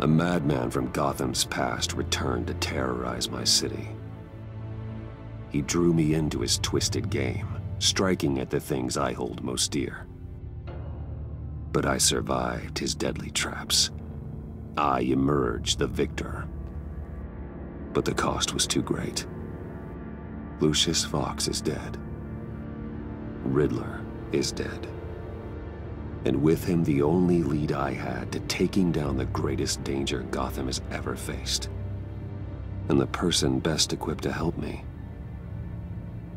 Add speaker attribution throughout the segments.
Speaker 1: A madman from Gotham's past returned to terrorize my city. He drew me into his twisted game, striking at the things I hold most dear. But I survived his deadly traps. I emerged the victor. But the cost was too great. Lucius Fox is dead. Riddler is dead. And with him, the only lead I had to taking down the greatest danger Gotham has ever faced. And the person best equipped to help me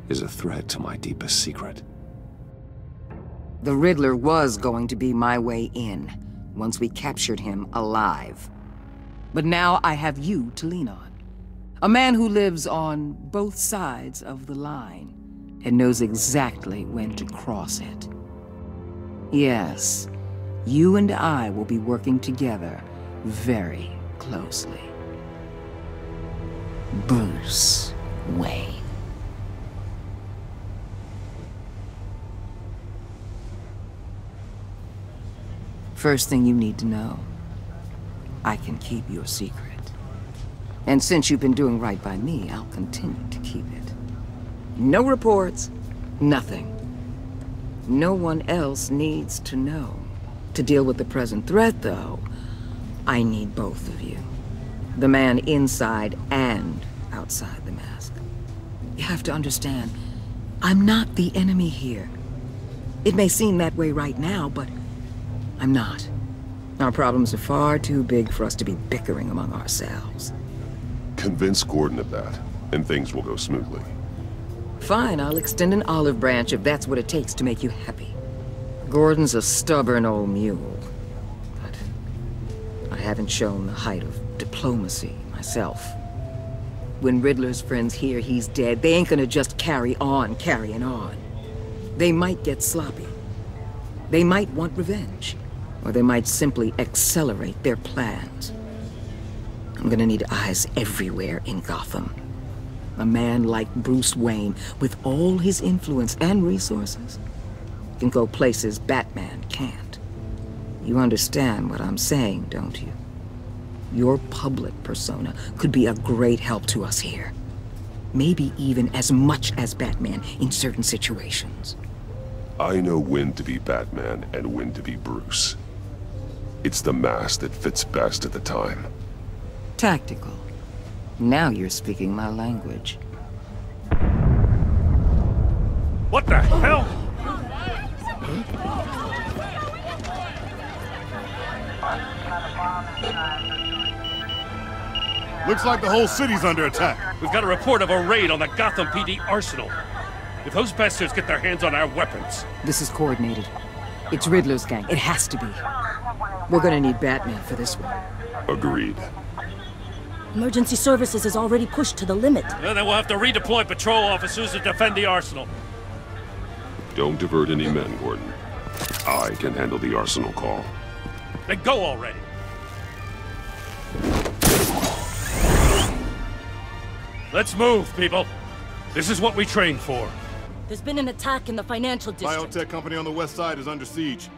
Speaker 1: is a threat to my deepest secret.
Speaker 2: The Riddler was going to be my way in, once we captured him alive. But now I have you to lean on. A man who lives on both sides of the line and knows exactly when to cross it. Yes, you and I will be working together very closely. Bruce Wayne. First thing you need to know, I can keep your secret. And since you've been doing right by me, I'll continue to keep it. No reports, nothing. No one else needs to know. To deal with the present threat, though, I need both of you. The man inside and outside the mask. You have to understand, I'm not the enemy here. It may seem that way right now, but I'm not. Our problems are far too big for us to be bickering among ourselves.
Speaker 3: Convince Gordon of that, and things will go smoothly.
Speaker 2: Fine, I'll extend an olive branch if that's what it takes to make you happy. Gordon's a stubborn old mule, but I haven't shown the height of diplomacy myself. When Riddler's friends hear he's dead, they ain't gonna just carry on carrying on. They might get sloppy. They might want revenge, or they might simply accelerate their plans. I'm gonna need eyes everywhere in Gotham. A man like Bruce Wayne, with all his influence and resources, can go places Batman can't. You understand what I'm saying, don't you? Your public persona could be a great help to us here. Maybe even as much as Batman in certain situations.
Speaker 3: I know when to be Batman and when to be Bruce. It's the mask that fits best at the time.
Speaker 2: Tactical. Now you're speaking my language.
Speaker 4: What the hell?
Speaker 5: Looks like the whole city's under attack.
Speaker 4: We've got a report of a raid on the Gotham PD arsenal. If those bastards get their hands on our weapons...
Speaker 2: This is coordinated. It's Riddler's gang. It has to be. We're gonna need Batman for this one.
Speaker 3: Agreed.
Speaker 6: Emergency services is already pushed to the limit.
Speaker 4: Then we'll have to redeploy patrol officers to defend the arsenal.
Speaker 3: Don't divert any men, Gordon. I can handle the arsenal call.
Speaker 4: Then go already! Let's move, people. This is what we trained for.
Speaker 6: There's been an attack in the financial district.
Speaker 5: Biotech company on the west side is under siege.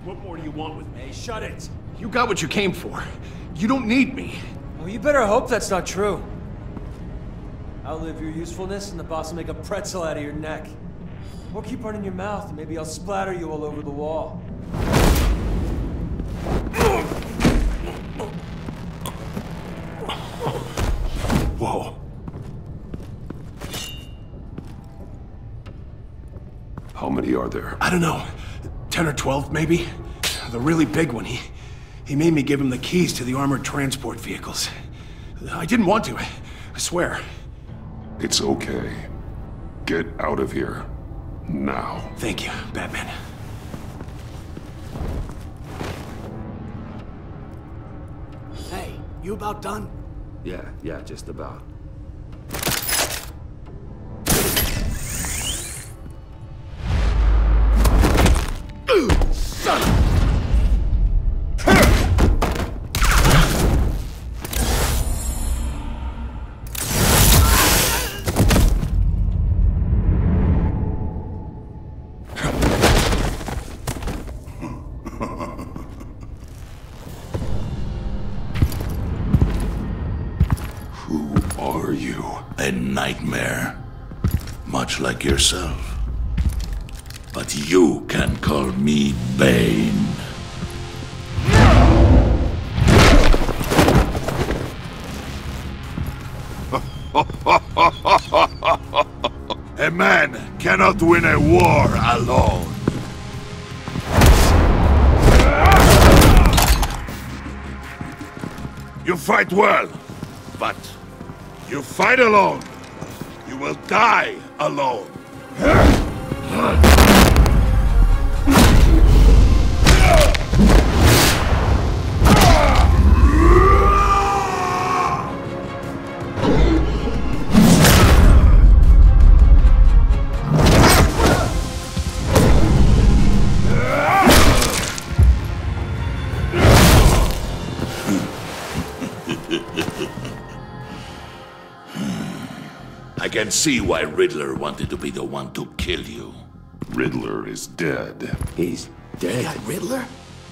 Speaker 4: What more do you want with me?
Speaker 7: Hey, shut it!
Speaker 8: You got what you came for. You don't need me.
Speaker 7: Oh, you better hope that's not true. Outlive your usefulness and the boss will make a pretzel out of your neck. Or keep running your mouth and maybe I'll splatter you all over the wall.
Speaker 3: How many are there?
Speaker 8: I don't know. 10 or 12, maybe? The really big one, he made me give him the keys to the armored transport vehicles. I didn't want to, I swear.
Speaker 3: It's okay. Get out of here. Now.
Speaker 8: Thank you, Batman. Hey, you about done?
Speaker 1: Yeah, just about.
Speaker 8: Son of...
Speaker 9: A nightmare, much like yourself. But you can call me Bane. A man cannot win a war alone. You fight well, but you fight alone. You will die alone. I can see why Riddler wanted to be the one to kill you.
Speaker 3: Riddler is dead.
Speaker 1: He's dead?
Speaker 8: You got Riddler?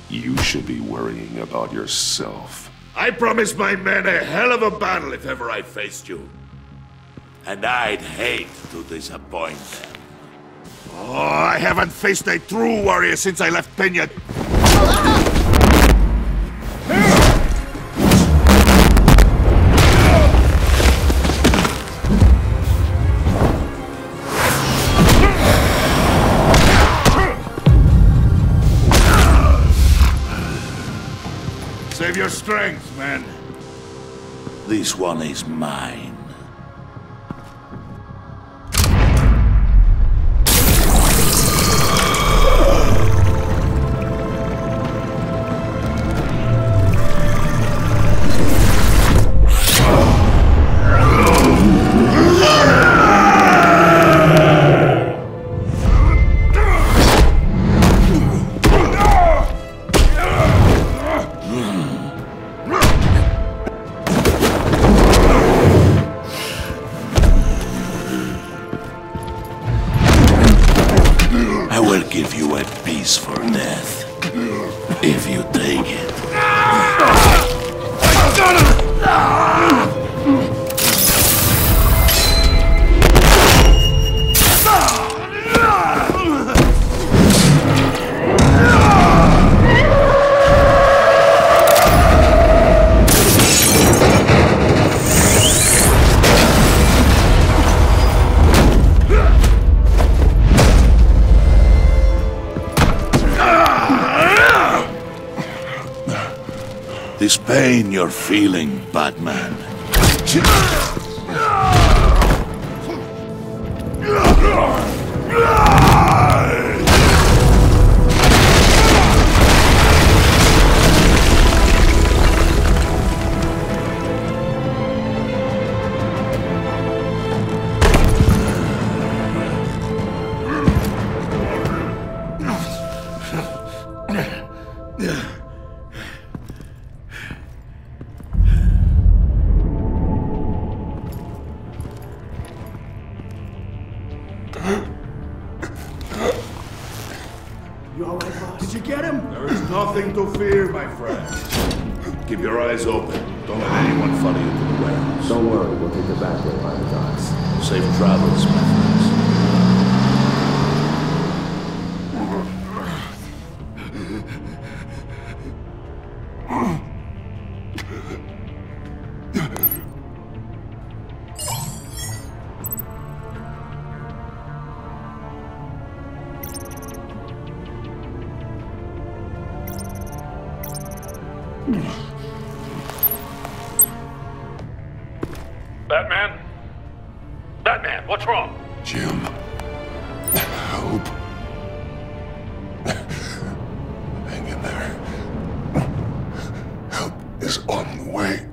Speaker 3: You should be worrying about yourself.
Speaker 9: I promised my men a hell of a battle if ever I faced you. And I'd hate to disappoint them. Oh, I haven't faced a true warrior since I left Peña. Save your strength, man. This one is mine. For death, if you take it. This pain you're feeling, Batman.
Speaker 8: You all right, boss? Did you get him?
Speaker 9: There is nothing to fear, my friend. Keep your eyes open. Don't let anyone follow you to the warehouse.
Speaker 1: Don't worry, we'll take the back way by the docks.
Speaker 9: Safe travels, my friends.
Speaker 4: Batman, what's wrong?
Speaker 3: Jim. Help. Hang in there. Help is on the way.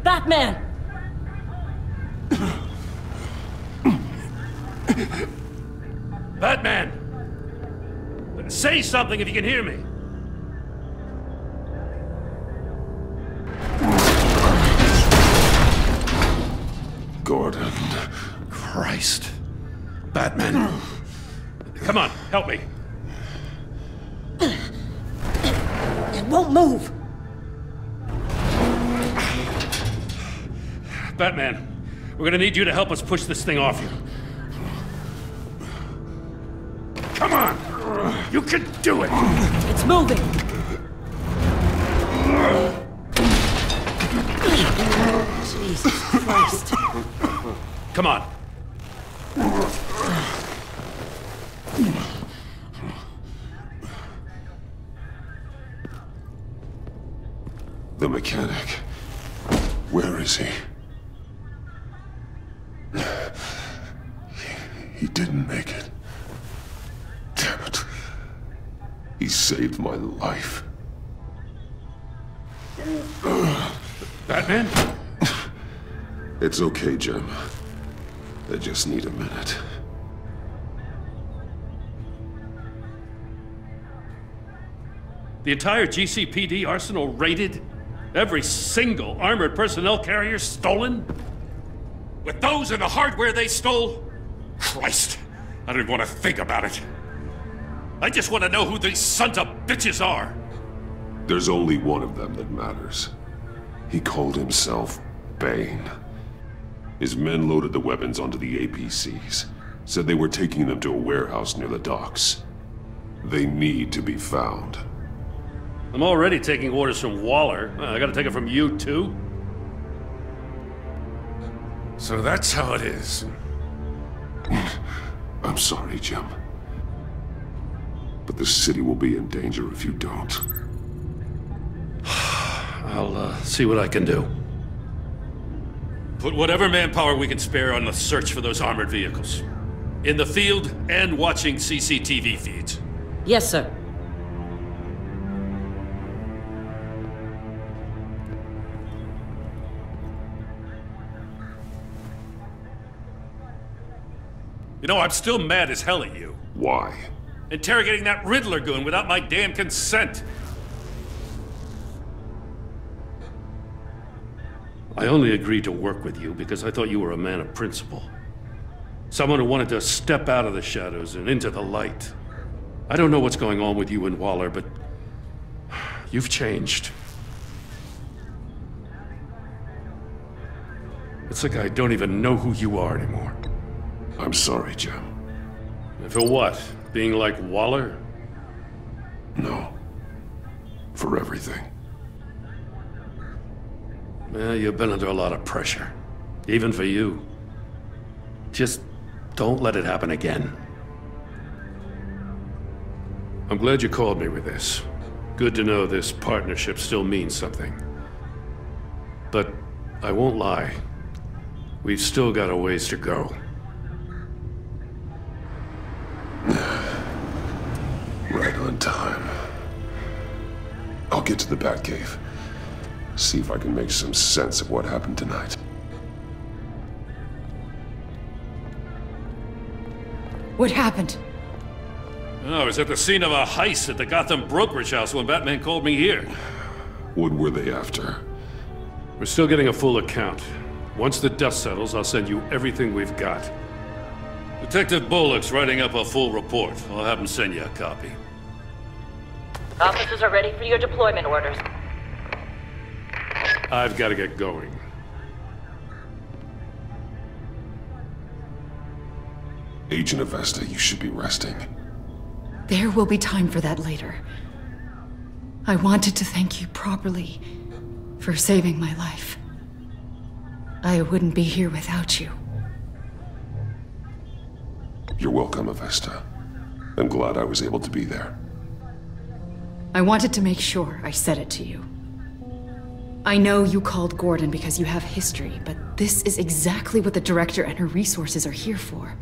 Speaker 6: Batman!
Speaker 4: Batman! Say something if you can hear me.
Speaker 3: Gordon.
Speaker 8: Christ. Batman.
Speaker 4: Come on, help me.
Speaker 6: It won't move!
Speaker 4: Batman, we're gonna need you to help us push this thing off you. Come on! You can do it!
Speaker 6: It's moving! Jesus Christ.
Speaker 4: Come on.
Speaker 3: The mechanic. Where is he? He didn't make it. Damn it. He saved my life.
Speaker 4: Batman?
Speaker 3: It's okay, Jim. I just need a minute.
Speaker 4: The entire GCPD arsenal raided? Every single armored personnel carrier stolen? With those and the hardware they stole? Christ, I don't even want to think about it. I just want to know who these sons of bitches are.
Speaker 3: There's only one of them that matters. He called himself Bane. His men loaded the weapons onto the APCs. Said they were taking them to a warehouse near the docks. They need to be found.
Speaker 4: I'm already taking orders from Waller. I gotta take it from you, too? So that's how it is.
Speaker 3: I'm sorry, Jim. But the city will be in danger if you don't.
Speaker 4: I'll see what I can do. Put whatever manpower we can spare on the search for those armored vehicles. In the field and watching CCTV feeds.
Speaker 6: Yes, sir.
Speaker 4: You know, I'm still mad as hell at you.
Speaker 3: Why?
Speaker 4: Interrogating that Riddler goon without my damn consent. I only agreed to work with you because I thought you were a man of principle. Someone who wanted to step out of the shadows and into the light. I don't know what's going on with you and Waller, but you've changed. It's like I don't even know who you are anymore.
Speaker 3: I'm sorry, Jim.
Speaker 4: And for what? Being like Waller?
Speaker 3: No. For everything.
Speaker 4: Well, you've been under a lot of pressure. Even for you. Just don't let it happen again. I'm glad you called me with this. Good to know this partnership still means something. But I won't lie. We've still got a ways to go.
Speaker 3: Right on time. I'll get to the Batcave. See if I can make some sense of what happened tonight.
Speaker 6: What happened?
Speaker 4: I was at the scene of a heist at the Gotham brokerage house when Batman called me here.
Speaker 3: What were they after?
Speaker 4: We're still getting a full account. Once the dust settles, I'll send you everything we've got. Detective Bullock's writing up a full report. I'll have him send you a copy.
Speaker 10: Officers are ready for your deployment orders.
Speaker 4: I've got to get going.
Speaker 3: Agent Avesta, you should be resting.
Speaker 10: There will be time for that later. I wanted to thank you properly for saving my life. I wouldn't be here without you.
Speaker 3: You're welcome, Avesta. I'm glad I was able to be there.
Speaker 10: I wanted to make sure I said it to you. I know you called Gordon because you have history, but this is exactly what the Director and her resources are here for.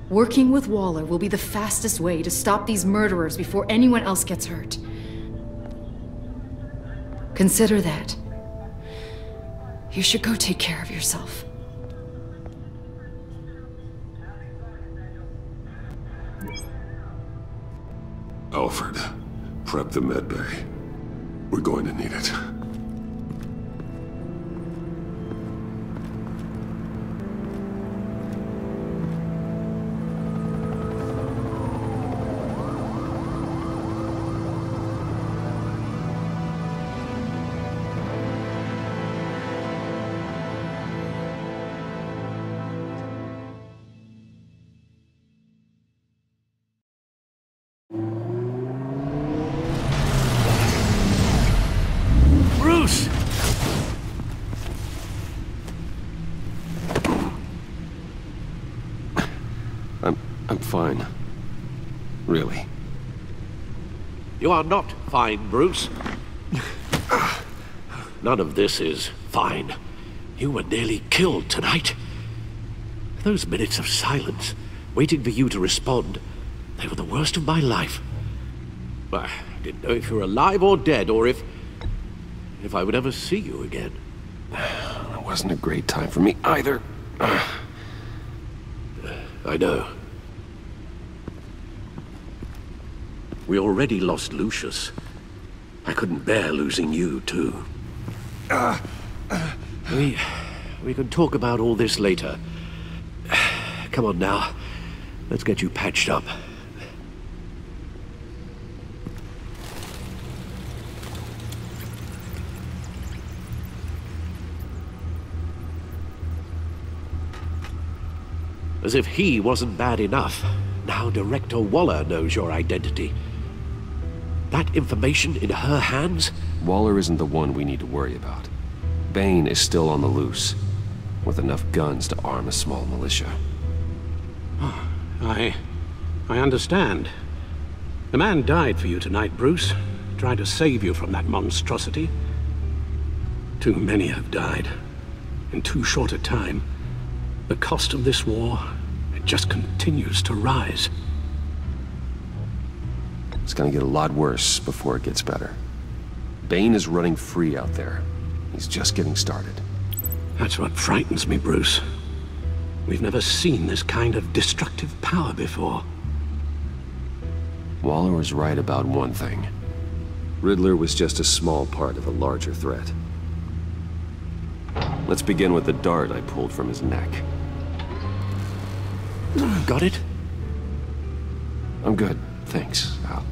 Speaker 10: Working with Waller will be the fastest way to stop these murderers before anyone else gets hurt. Consider that. You should go take care of yourself.
Speaker 3: Alfred, prep the med bay. We're going to need it. I'm fine. Really.
Speaker 11: You are not fine, Bruce. None of this is fine. You were nearly killed tonight. Those minutes of silence, waiting for you to respond, they were the worst of my life. I didn't know if you were alive or dead, or if I would ever see you again.
Speaker 1: It wasn't a great time for me either.
Speaker 11: I know. We already lost Lucius. I couldn't bear losing you, too. We can talk about all this later. Come on now. Let's get you patched up. As if he wasn't bad enough, now Director Waller knows your identity. That information in her hands?
Speaker 1: Waller isn't the one we need to worry about. Bane is still on the loose, with enough guns to arm a small militia.
Speaker 11: I understand. The man died for you tonight, Bruce. Tried to save you from that monstrosity. Too many have died. In too short a time. The cost of this war, it just continues to rise.
Speaker 1: It's gonna get a lot worse before it gets better. Bane is running free out there. He's just getting started.
Speaker 11: That's what frightens me, Bruce. We've never seen this kind of destructive power before.
Speaker 1: Waller was right about one thing. Riddler was just a small part of a larger threat. Let's begin with the dart I pulled from his neck.
Speaker 11: Got it?
Speaker 1: I'm good, thanks, Al.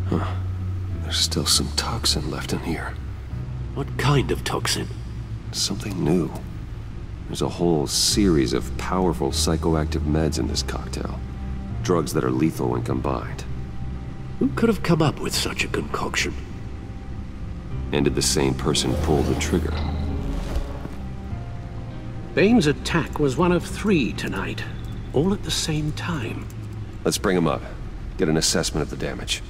Speaker 1: Huh. There's still some toxin left in here.
Speaker 11: What kind of toxin?
Speaker 1: Something new. There's a whole series of powerful psychoactive meds in this cocktail. Drugs that are lethal when combined.
Speaker 11: Who could have come up with such a concoction?
Speaker 1: And did the same person pull the trigger?
Speaker 11: Bane's attack was one of 3 tonight, all at the same time.
Speaker 1: Let's bring him up. Get an assessment of the damage.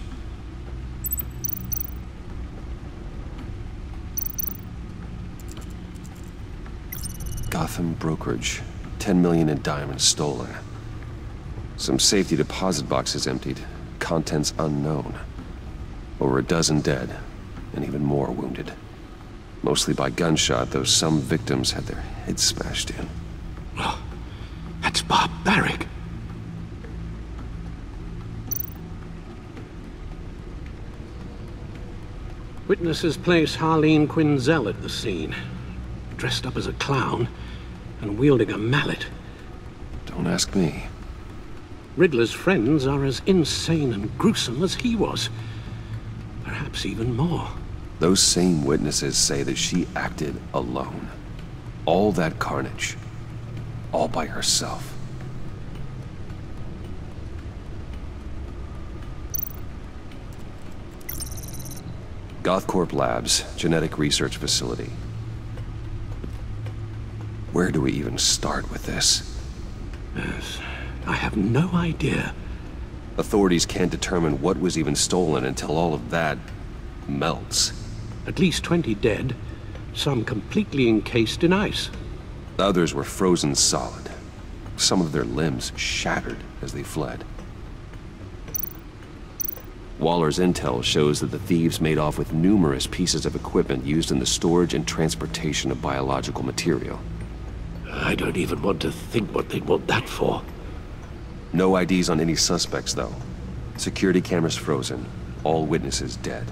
Speaker 1: Gotham brokerage. 10 million in diamonds stolen. Some safety deposit boxes emptied. Contents unknown. Over a dozen dead, and even more wounded. Mostly by gunshot, though some victims had their heads smashed in.
Speaker 11: Oh, that's barbaric. Witnesses place Harleen Quinzel at the scene, dressed up as a clown and wielding a mallet.
Speaker 1: Don't ask me.
Speaker 11: Riddler's friends are as insane and gruesome as he was. Perhaps even more.
Speaker 1: Those same witnesses say that she acted alone. All that carnage. All by herself. GothCorp Labs, genetic research facility. Where do we even start with this?
Speaker 11: Yes, I have no idea.
Speaker 1: Authorities can't determine what was even stolen until all of that melts.
Speaker 11: At least 20 dead, some completely encased in ice.
Speaker 1: Others were frozen solid. Some of their limbs shattered as they fled. Waller's intel shows that the thieves made off with numerous pieces of equipment used in the storage and transportation of biological material.
Speaker 11: I don't even want to think what they'd want that for.
Speaker 1: No IDs on any suspects, though. Security cameras frozen. All witnesses dead.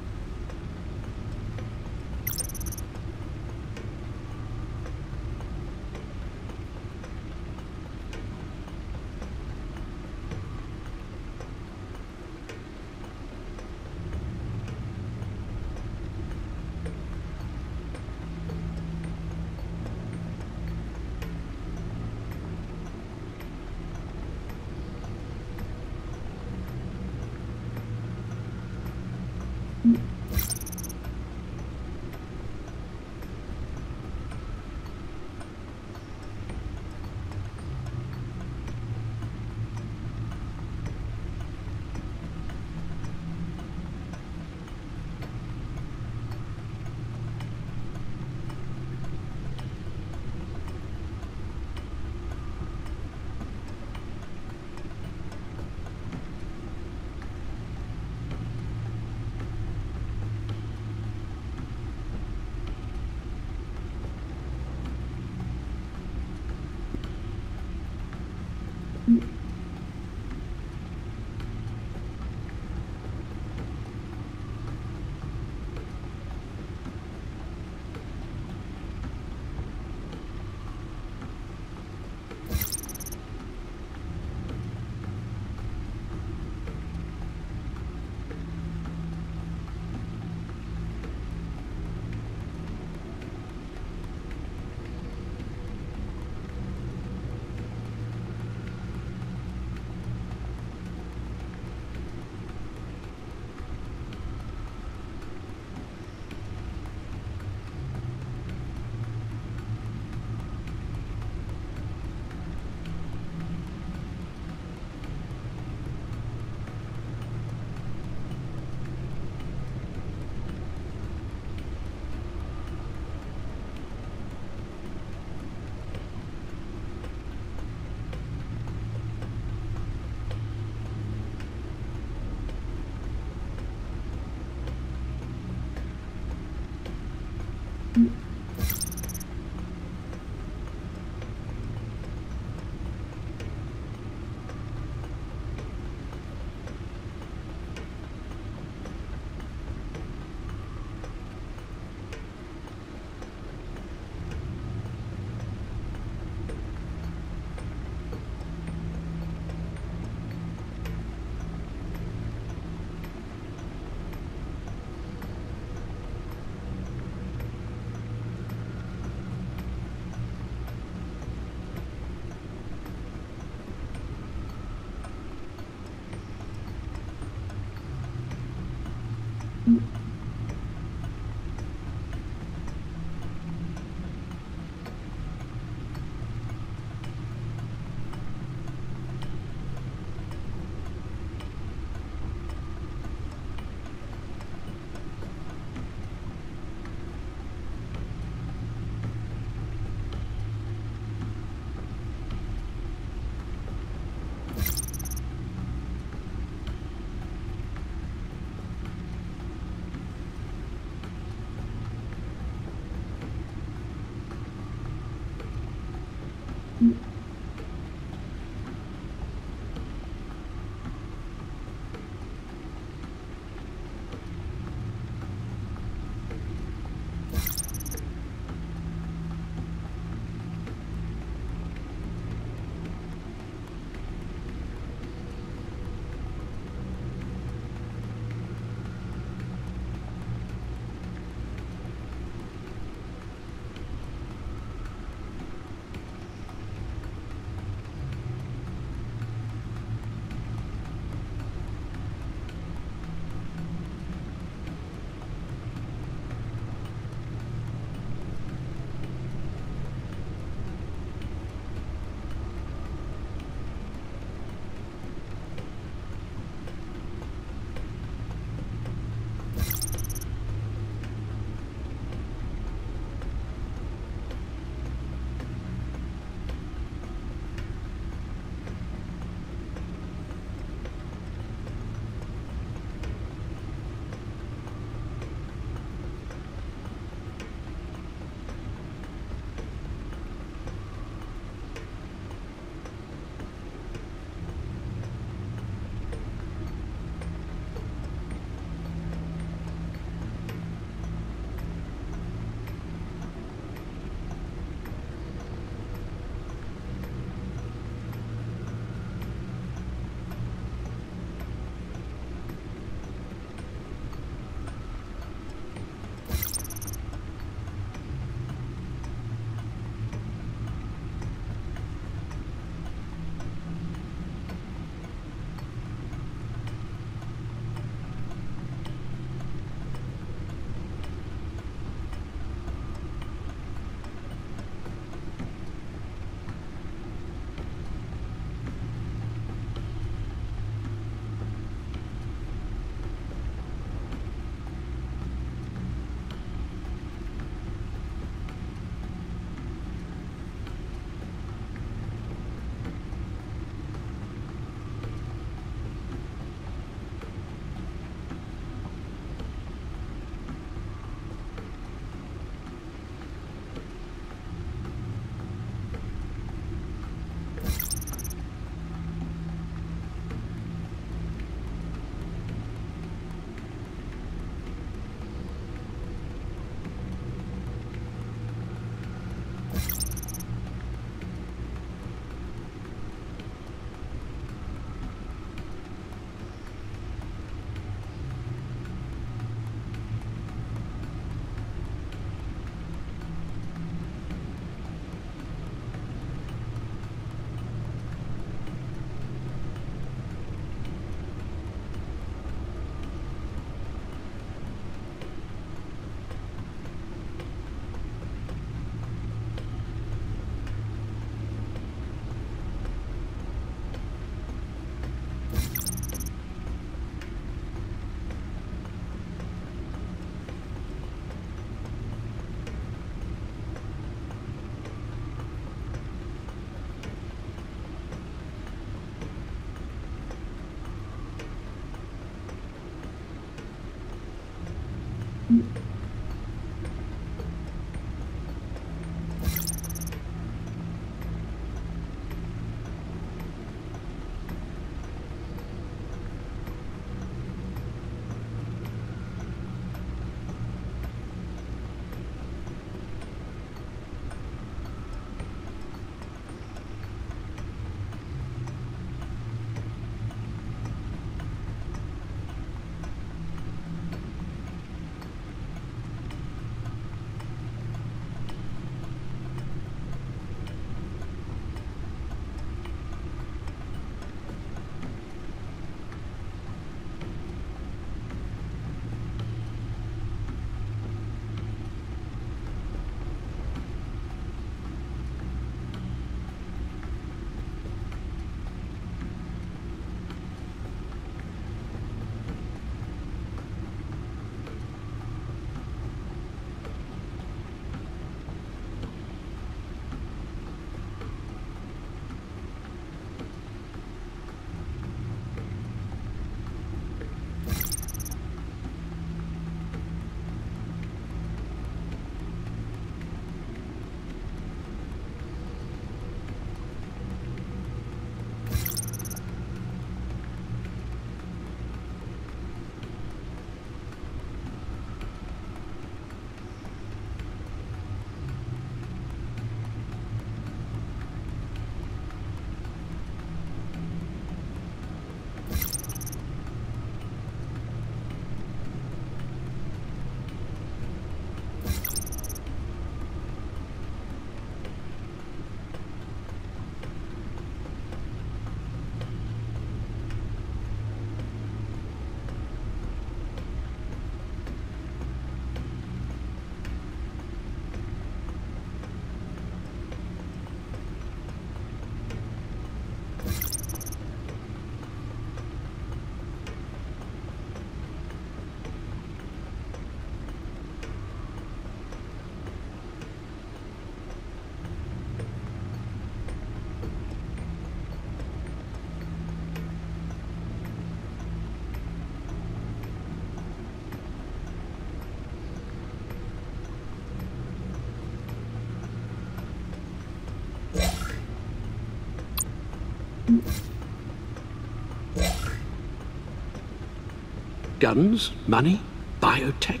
Speaker 11: Guns? Money? Biotech?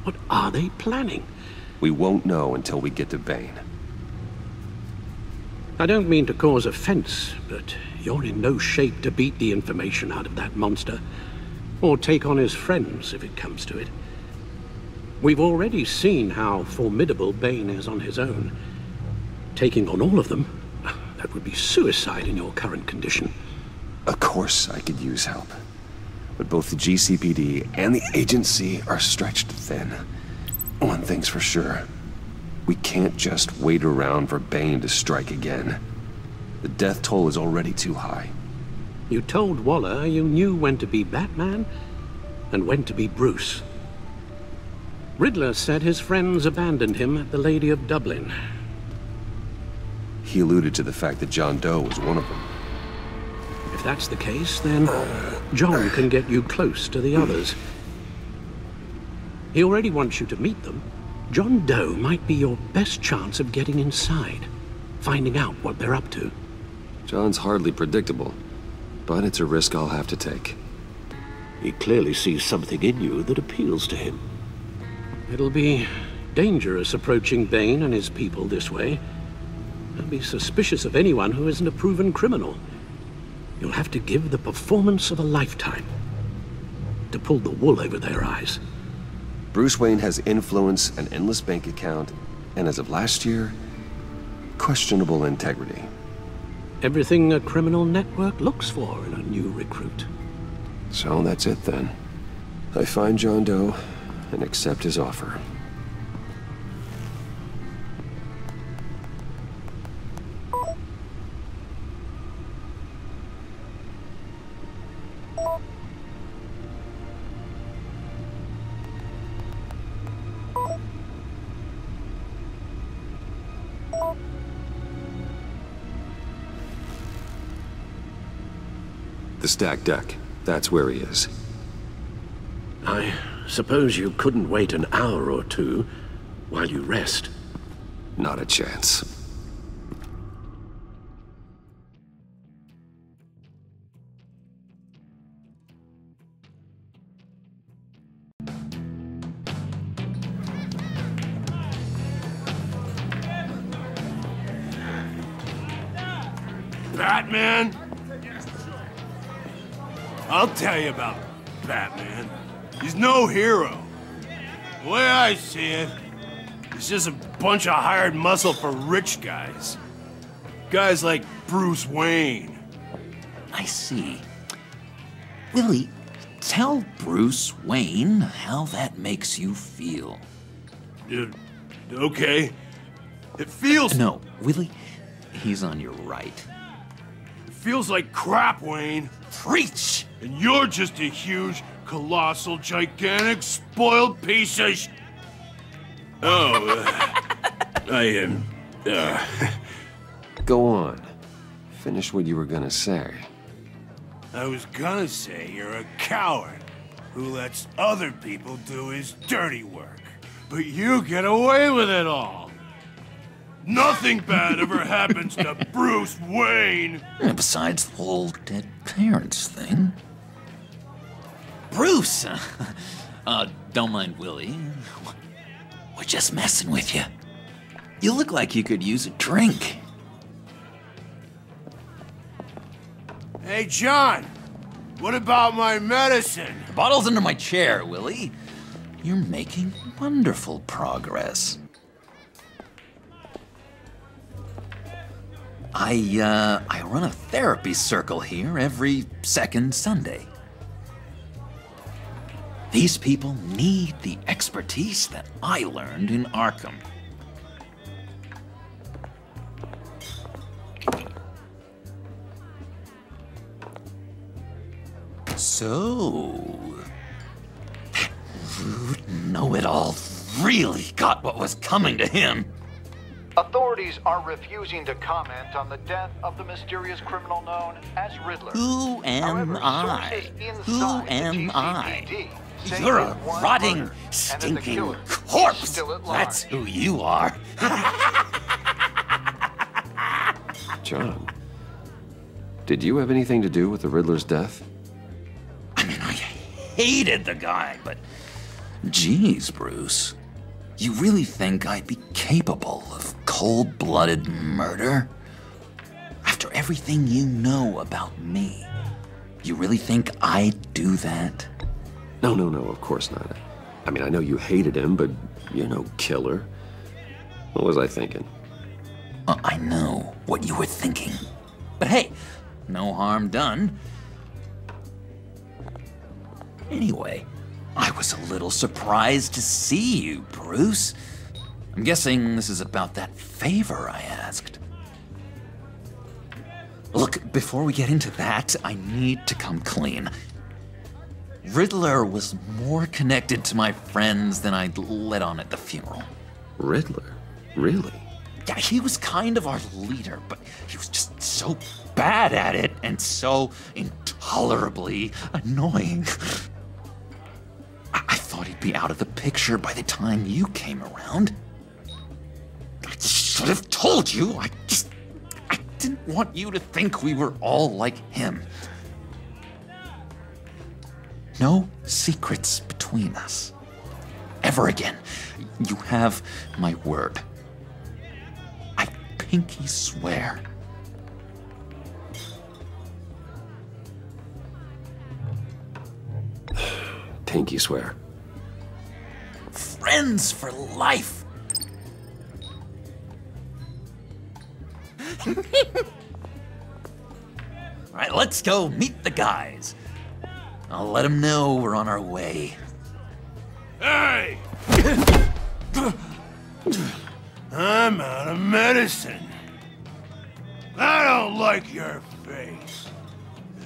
Speaker 11: What are they planning?
Speaker 1: We won't know until we get to Bane.
Speaker 11: I don't mean to cause offense, but you're in no shape to beat the information out of that monster, or take on his friends if it comes to it. We've already seen how formidable Bane is on his own. Taking on all of them, that would be suicide in your current condition.
Speaker 1: Of course I could use help. But both the GCPD and the agency are stretched thin. One thing's for sure. We can't just wait around for Bane to strike again. The death toll is already too high.
Speaker 11: You told Waller you knew when to be Batman and when to be Bruce. Riddler said his friends abandoned him at the Lady of Dublin.
Speaker 1: He alluded to the fact that John Doe was one of them.
Speaker 11: If that's the case, then John can get you close to the others. He already wants you to meet them. John Doe might be your best chance of getting inside, finding out what they're up to.
Speaker 1: John's hardly predictable, but it's a risk I'll have to take.
Speaker 11: He clearly sees something in you that appeals to him. It'll be dangerous approaching Bane and his people this way. I'll be suspicious of anyone who isn't a proven criminal. You'll have to give the performance of a lifetime to pull the wool over their eyes.
Speaker 1: Bruce Wayne has influence, an endless bank account, and as of last year, questionable integrity.
Speaker 11: Everything a criminal network looks for in a new recruit.
Speaker 1: So that's it then. I find John Doe and accept his offer. The stacked deck. That's where he is.
Speaker 11: I Suppose you couldn't wait an hour or two while you rest?
Speaker 1: Not a chance.
Speaker 8: Batman? I'll tell you about Batman. He's no hero. The way I see it, he's just a bunch of hired muscle for rich guys. Guys like Bruce Wayne.
Speaker 12: I see. Willie, tell Bruce Wayne how that makes you feel.
Speaker 8: Okay. It feels...
Speaker 12: No, Willie, he's on your right.
Speaker 8: It feels like crap, Wayne.
Speaker 12: Preach!
Speaker 8: And you're just a huge, colossal, gigantic, spoiled piece of
Speaker 1: Go on. Finish what you were gonna say.
Speaker 8: I was gonna say you're a coward who lets other people do his dirty work. But you get away with it all. Nothing bad ever happens to Bruce Wayne.
Speaker 12: Besides the whole dead parents thing. Bruce! Don't mind Willie. We're just messing with you. You look like you could use a drink.
Speaker 8: Hey, John. What about my medicine?
Speaker 12: The bottle's under my chair, Willie. You're making wonderful progress. I run a therapy circle here every second Sunday. These people need the expertise that I learned in Arkham. So, that rude know-it-all really got what was coming to him.
Speaker 13: Authorities are refusing to comment on the death of the mysterious criminal known as Riddler.
Speaker 12: Who am
Speaker 13: However,
Speaker 12: I? Who am I?
Speaker 13: say
Speaker 12: You're a
Speaker 13: that one
Speaker 12: rotting,
Speaker 13: murder, and that the
Speaker 12: stinking
Speaker 13: killer is
Speaker 12: corpse.
Speaker 13: still at large.
Speaker 12: That's who you are.
Speaker 1: John, did you have anything to do with the Riddler's death?
Speaker 12: I mean, I hated the guy, but geez, Bruce. You really think I'd be capable of cold-blooded murder? After everything you know about me, you really think I'd do that?
Speaker 1: No, of course not. I mean, I know you hated him, but you're no killer. What was I thinking?
Speaker 12: I know what you were thinking. But hey, no harm done. Anyway, I was a little surprised to see you, Bruce. I'm guessing this is about that favor I asked. Look, before we get into that, I need to come clean. Riddler was more connected to my friends than I'd let on at the funeral.
Speaker 1: Riddler? Really?
Speaker 12: Yeah, he was kind of our leader, but he was just so bad at it and so intolerably annoying. I thought he'd be out of the picture by the time you came around. I should have told you. I didn't want you to think we were all like him. No secrets between us. Ever again. You have my word. I pinky swear.
Speaker 1: Pinky swear.
Speaker 12: Friends for life. All right, let's go meet the guys. I'll let them know we're on our way.
Speaker 8: Hey! I'm out of medicine. I don't like your face.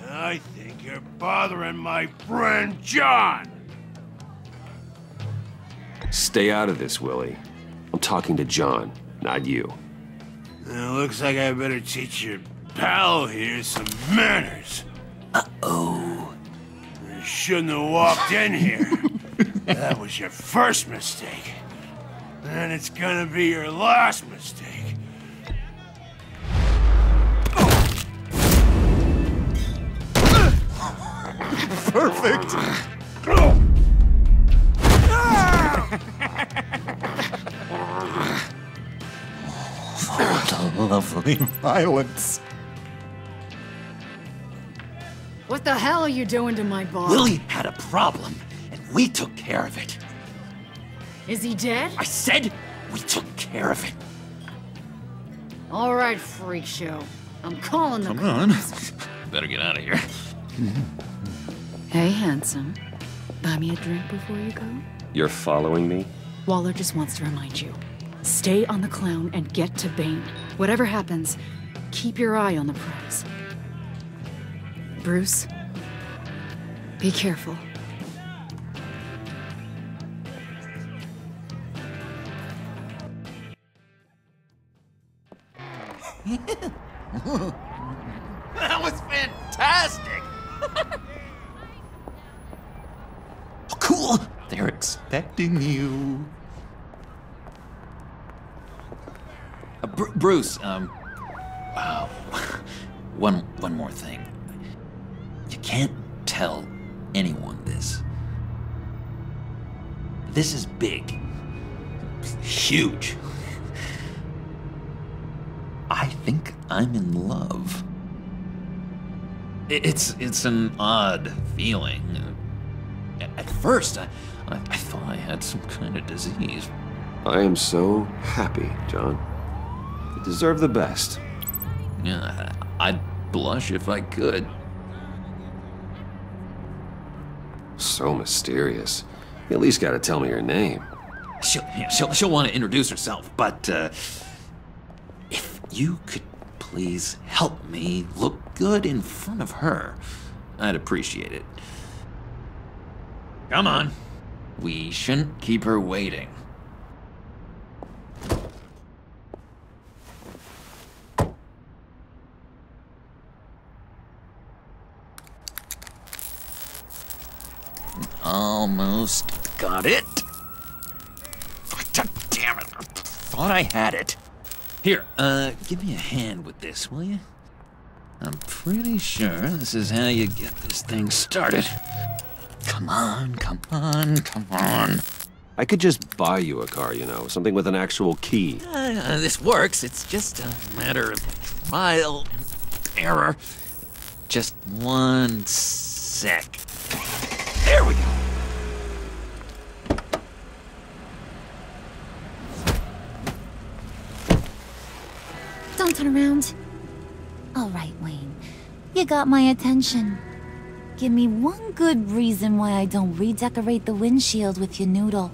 Speaker 8: I think you're bothering my friend John.
Speaker 1: Stay out of this, Willie. I'm talking to John, not you.
Speaker 8: It looks like I better teach your pal here some manners.
Speaker 12: Uh-oh.
Speaker 8: I shouldn't have walked in here. That was your first mistake. And it's gonna be your last mistake.
Speaker 5: Perfect!
Speaker 12: Oh, the lovely violence.
Speaker 10: What the hell are you doing to my bar?
Speaker 12: Lily had a problem, and we took care of it.
Speaker 10: Is he dead?
Speaker 12: I said we took care of it.
Speaker 10: All right, freak show. I'm calling the
Speaker 12: Come on.
Speaker 10: cops.
Speaker 12: Better get out of here.
Speaker 10: Hey, handsome. Buy me a drink before you go?
Speaker 1: You're following me?
Speaker 10: Waller just wants to remind you. Stay on the clown and get to Bane. Whatever happens, keep your eye on the prize. Bruce, be careful.
Speaker 12: That was fantastic! Oh, cool! They're expecting you. Bruce, wow. One more thing. You can't tell anyone this. This is big. Huge. I think I'm in love. It's an odd feeling. At first, I thought I had some kind of disease.
Speaker 1: I am so happy, John. You deserve the best.
Speaker 12: Yeah, I'd blush if I could.
Speaker 1: So mysterious. You at least gotta tell me your name.
Speaker 12: She'll want to introduce herself, but if you could please help me look good in front of her, I'd appreciate it. Come on. We shouldn't keep her waiting. Almost got it. God damn it. I thought I had it. Here, give me a hand with this, will you? I'm pretty sure this is how you get this thing started. Come on, come on, come on.
Speaker 1: I could just buy you a car, you know, something with an actual key.
Speaker 12: This works. It's just a matter of trial and error. Just one sec. There we go.
Speaker 14: Don't turn around. All right, Wayne. You got my attention. Give me one good reason why I don't redecorate the windshield with your noodle.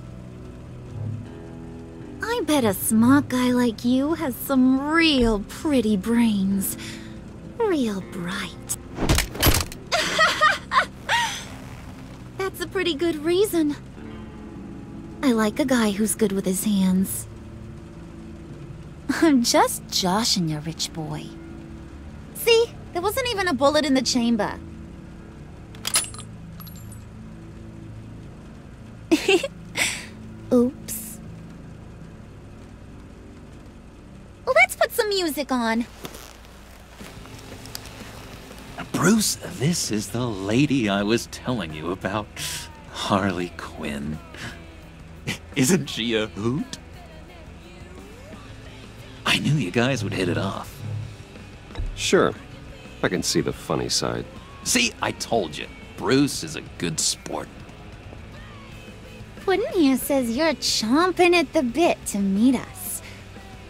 Speaker 14: I bet a smart guy like you has some real pretty brains. Real bright. That's a pretty good reason. I like a guy who's good with his hands. I'm just joshing you, rich boy. See? There wasn't even a bullet in the chamber. Oops. Well, let's put some music on.
Speaker 12: Bruce, this is the lady I was telling you about. Harley Quinn. Isn't she a hoot? I knew you guys would hit it off.
Speaker 1: Sure. I can see the funny side.
Speaker 12: See, I told you. Bruce is a good sport.
Speaker 14: Puddin' here says you're chomping at the bit to meet us.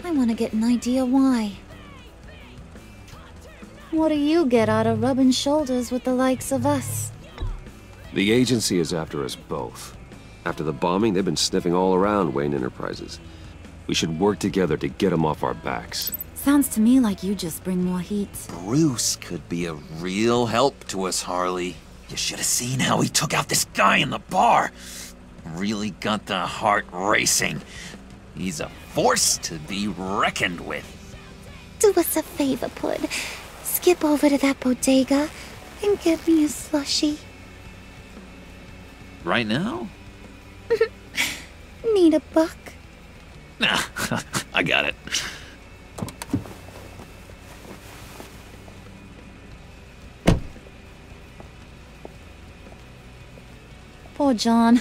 Speaker 14: I want to get an idea why. What do you get out of rubbing shoulders with the likes of us?
Speaker 1: The agency is after us both. After the bombing, they've been sniffing all around Wayne Enterprises. We should work together to get them off our backs.
Speaker 14: Sounds to me like you just bring more heat.
Speaker 12: Bruce could be a real help to us, Harley. You should have seen how he took out this guy in the bar. Really got the heart racing. He's a force to be reckoned with.
Speaker 14: Do us a favor, Pud. Skip over to that bodega and get me a slushie.
Speaker 12: Right now?
Speaker 14: Need a buck?
Speaker 12: Nah, I got it.
Speaker 14: Poor John.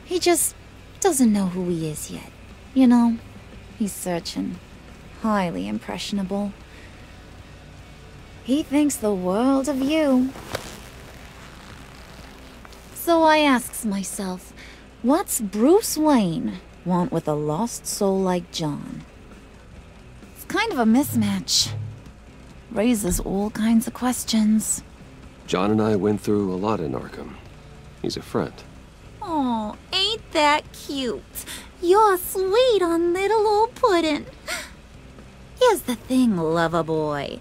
Speaker 14: He just doesn't know who he is yet. You know, he's searching. Highly impressionable. He thinks the world of you. So I asks myself, what's Bruce Wayne want with a lost soul like John? It's kind of a mismatch. Raises all kinds of questions.
Speaker 1: John and I went through a lot in Arkham. He's a friend.
Speaker 14: Oh, ain't that cute? You're sweet on little old puddin'. Here's the thing, lover boy.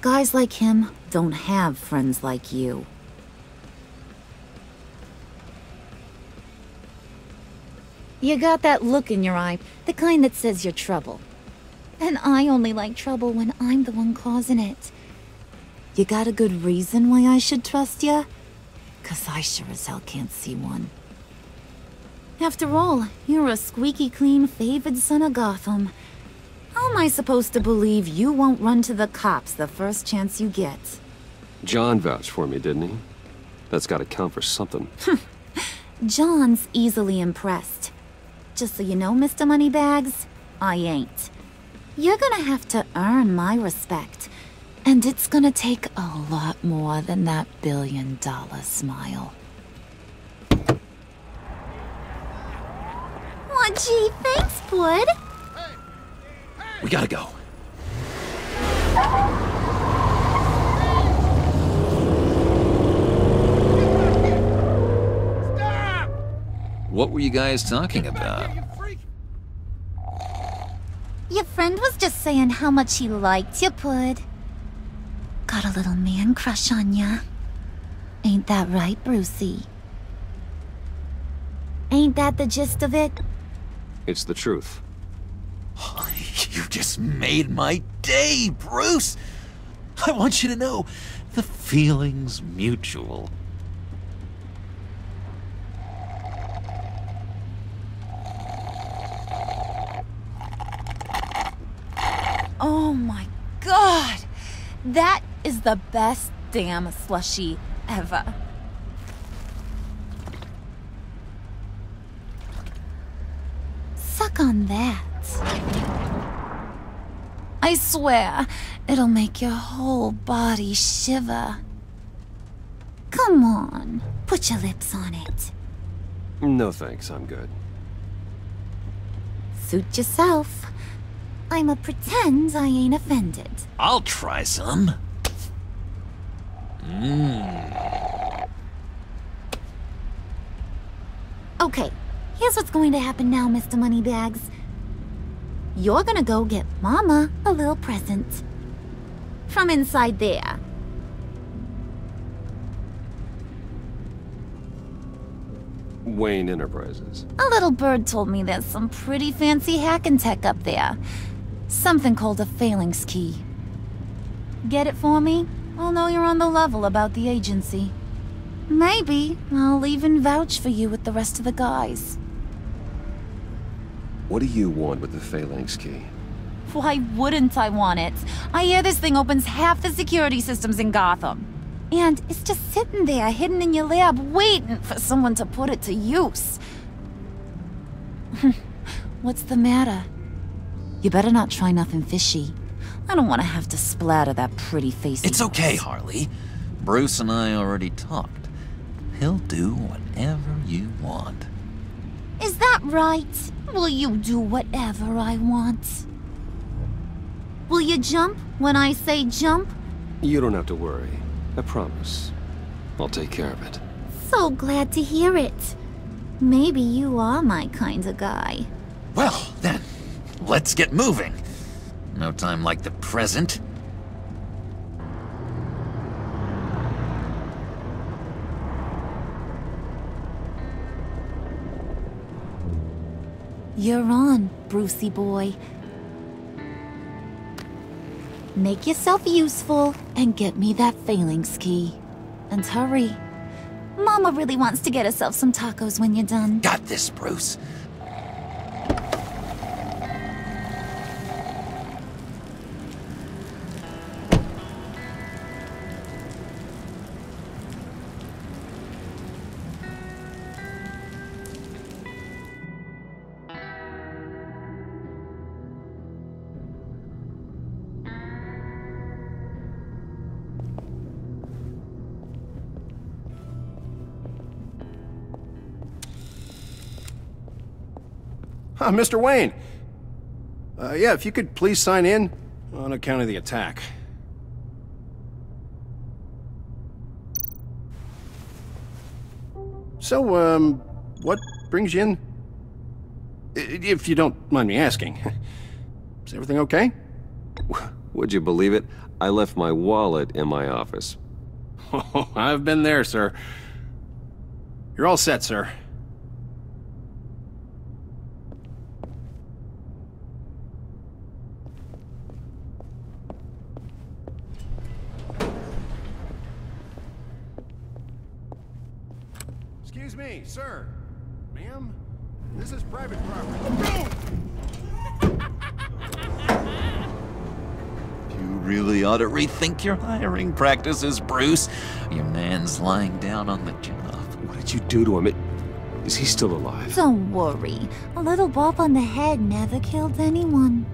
Speaker 14: Guys like him don't have friends like you. You got that look in your eye, the kind that says you're trouble. And I only like trouble when I'm the one causing it. You got a good reason why I should trust you? 'Cause I sure as hell can't see one. After all, you're a squeaky clean favored son of Gotham. How am I supposed to believe you won't run to the cops the first chance you get?
Speaker 1: John vouched for me, didn't he? That's gotta count for something.
Speaker 14: John's easily impressed. Just so you know, Mr. Moneybags, I ain't. You're gonna have to earn my respect. And it's gonna take a lot more than that $1 billion smile. Aw, gee, thanks, bud.
Speaker 12: We gotta go.
Speaker 5: Stop!
Speaker 12: What were you guys talking about?
Speaker 14: Your friend was just saying how much he liked you, Pud. Got a little man crush on ya. Ain't that right, Brucey? Ain't that the gist of it?
Speaker 1: It's the truth.
Speaker 12: You just made my day, Bruce! I want you to know, the feeling's mutual.
Speaker 14: Oh my god! That is the best damn slushie ever. Suck on that. I swear, it'll make your whole body shiver. Come on, put your lips on it.
Speaker 1: No thanks, I'm good.
Speaker 14: Suit yourself. I'ma pretend I ain't offended.
Speaker 12: I'll try some.
Speaker 14: Okay, here's what's going to happen now, Mr. Moneybags. You're gonna go get Mama a little present. From inside there.
Speaker 1: Wayne Enterprises.
Speaker 14: A little bird told me there's some pretty fancy hacking tech up there. Something called a Phalanx Key. Get it for me? I'll know you're on the level about the agency. Maybe I'll even vouch for you with the rest of the guys.
Speaker 1: What do you want with the Phalanx Key?
Speaker 14: Why wouldn't I want it? I hear this thing opens half the security systems in Gotham. And it's just sitting there, hidden in your lab, waiting for someone to put it to use. What's the matter? You better not try nothing fishy. I don't want to have to splatter that pretty face.
Speaker 12: It's okay, Harley. Bruce and I already talked. He'll do whatever you want.
Speaker 14: Is that right? Will you do whatever I want? Will you jump when I say jump?
Speaker 1: You don't have to worry. I promise. I'll take care of it.
Speaker 14: So glad to hear it. Maybe you are my kind of guy.
Speaker 12: Well, then, let's get moving. No time like the present.
Speaker 14: You're on, Brucey boy. Make yourself useful and get me that Phalanx Key. And hurry. Mama really wants to get herself some tacos when you're done.
Speaker 12: Got this, Bruce.
Speaker 5: Mr. Wayne. Yeah, if you could please sign in on account of the attack. So, what brings you in? If you don't mind me asking. Is everything okay?
Speaker 1: Would you believe it? I left my wallet in my office.
Speaker 5: Oh, I've been there, sir. You're all set, sir. Excuse me, sir. Ma'am, this is private property.
Speaker 12: You really ought to rethink your hiring practices, Bruce. Your man's lying down on the job.
Speaker 1: What did you do to him? Is he still alive?
Speaker 14: Don't worry. A little bump on the head never killed anyone.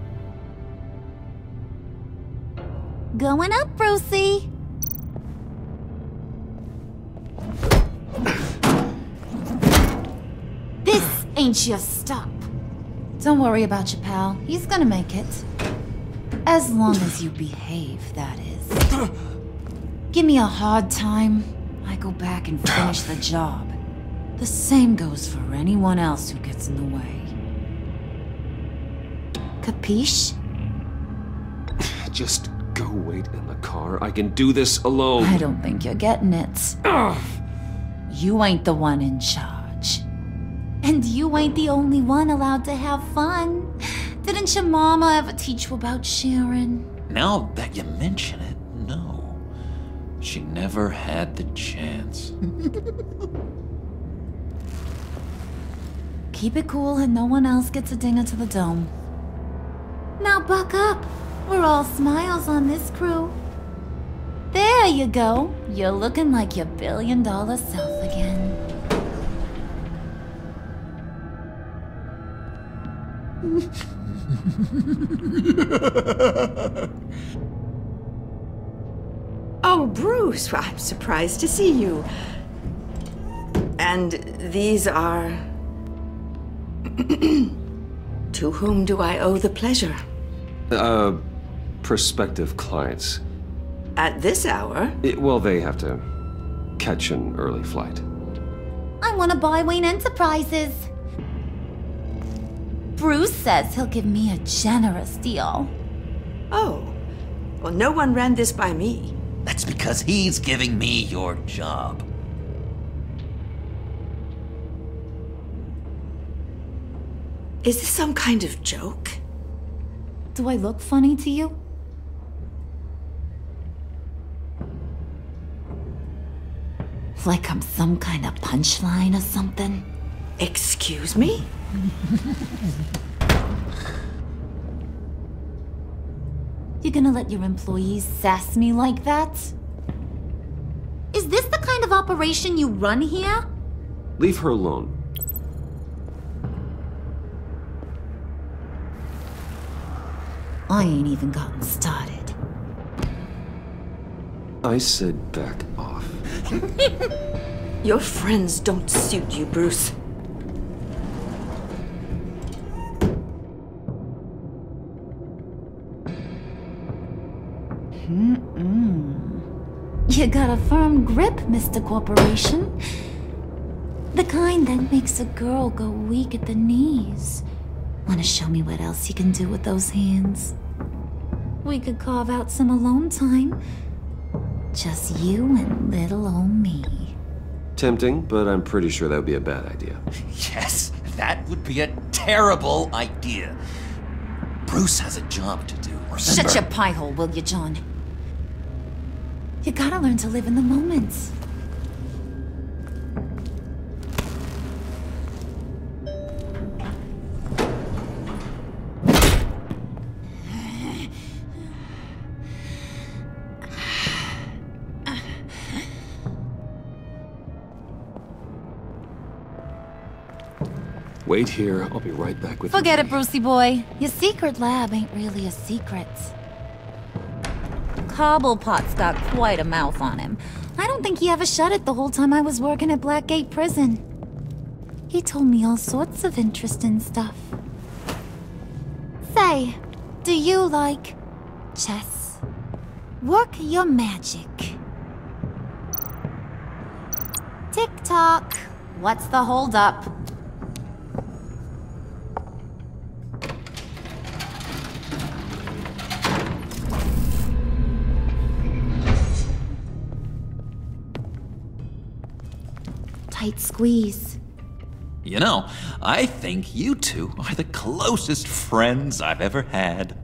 Speaker 14: Going up, Brucey. This ain't your stop. Don't worry about your pal. He's gonna make it. As long as you behave, that is. Give me a hard time, I go back and finish the job. The same goes for anyone else who gets in the way. Capiche?
Speaker 1: Just go wait in the car. I can do this alone.
Speaker 14: I don't think you're getting it. You ain't the one in charge. And you ain't the only one allowed to have fun. Didn't your mama ever teach you about sharing?
Speaker 12: Now that you mention it, no. She never had the chance.
Speaker 14: Keep it cool and no one else gets a dinger to the dome. Now buck up. We're all smiles on this crew. There you go. You're looking like your billion-dollar self again.
Speaker 15: Oh, Bruce, well, I'm surprised to see you. And these are... To whom do I owe the pleasure?
Speaker 1: Prospective clients.
Speaker 15: At this hour?
Speaker 1: Well, they have to catch an early flight.
Speaker 14: I want to buy Wayne Enterprises. Bruce says he'll give me a generous deal.
Speaker 15: Oh, well, no one ran this by me.
Speaker 12: That's because he's giving me your job.
Speaker 15: Is this some kind of joke?
Speaker 14: Do I look funny to you? Like I'm some kind of punchline or something?
Speaker 15: Excuse me?
Speaker 14: You gonna let your employees sass me like that? Is this the kind of operation you run here?
Speaker 1: Leave her alone.
Speaker 14: I ain't even gotten started.
Speaker 1: I said back off.
Speaker 15: Your friends don't suit you, Bruce.
Speaker 14: You got a firm grip, Mr. Corporation. The kind that makes a girl go weak at the knees. Wanna show me what else you can do with those hands? We could carve out some alone time. Just you and little old me.
Speaker 1: Tempting, but I'm pretty sure that would be a bad idea.
Speaker 12: Yes, that would be a terrible idea. Bruce has a job to do, remember?
Speaker 14: Shut your pie hole, will you, John? You gotta learn to live in the moment.
Speaker 1: Wait here. I'll be right back with you.
Speaker 14: Forget it, Brucey boy. Your secret lab ain't really a secret. Cobblepot's got quite a mouth on him. I don't think he ever shut it the whole time I was working at Blackgate Prison. He told me all sorts of interesting stuff. Say, do you like chess? Work your magic. Tick-tock. What's the holdup? Tight squeeze.
Speaker 12: You know, I think you two are the closest friends I've ever had.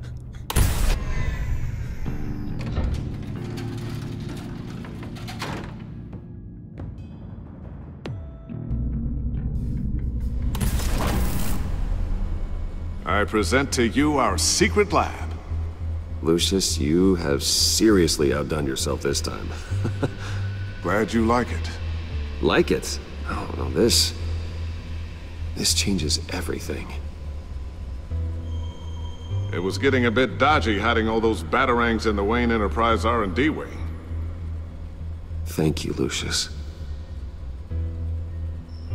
Speaker 16: I present to you our secret lab.
Speaker 1: Lucius, you have seriously outdone yourself this time.
Speaker 16: Glad you like it.
Speaker 1: Like it? Oh, no, this changes everything.
Speaker 16: It was getting a bit dodgy hiding all those batarangs in the Wayne Enterprise R&D wing.
Speaker 1: Thank you, Lucius.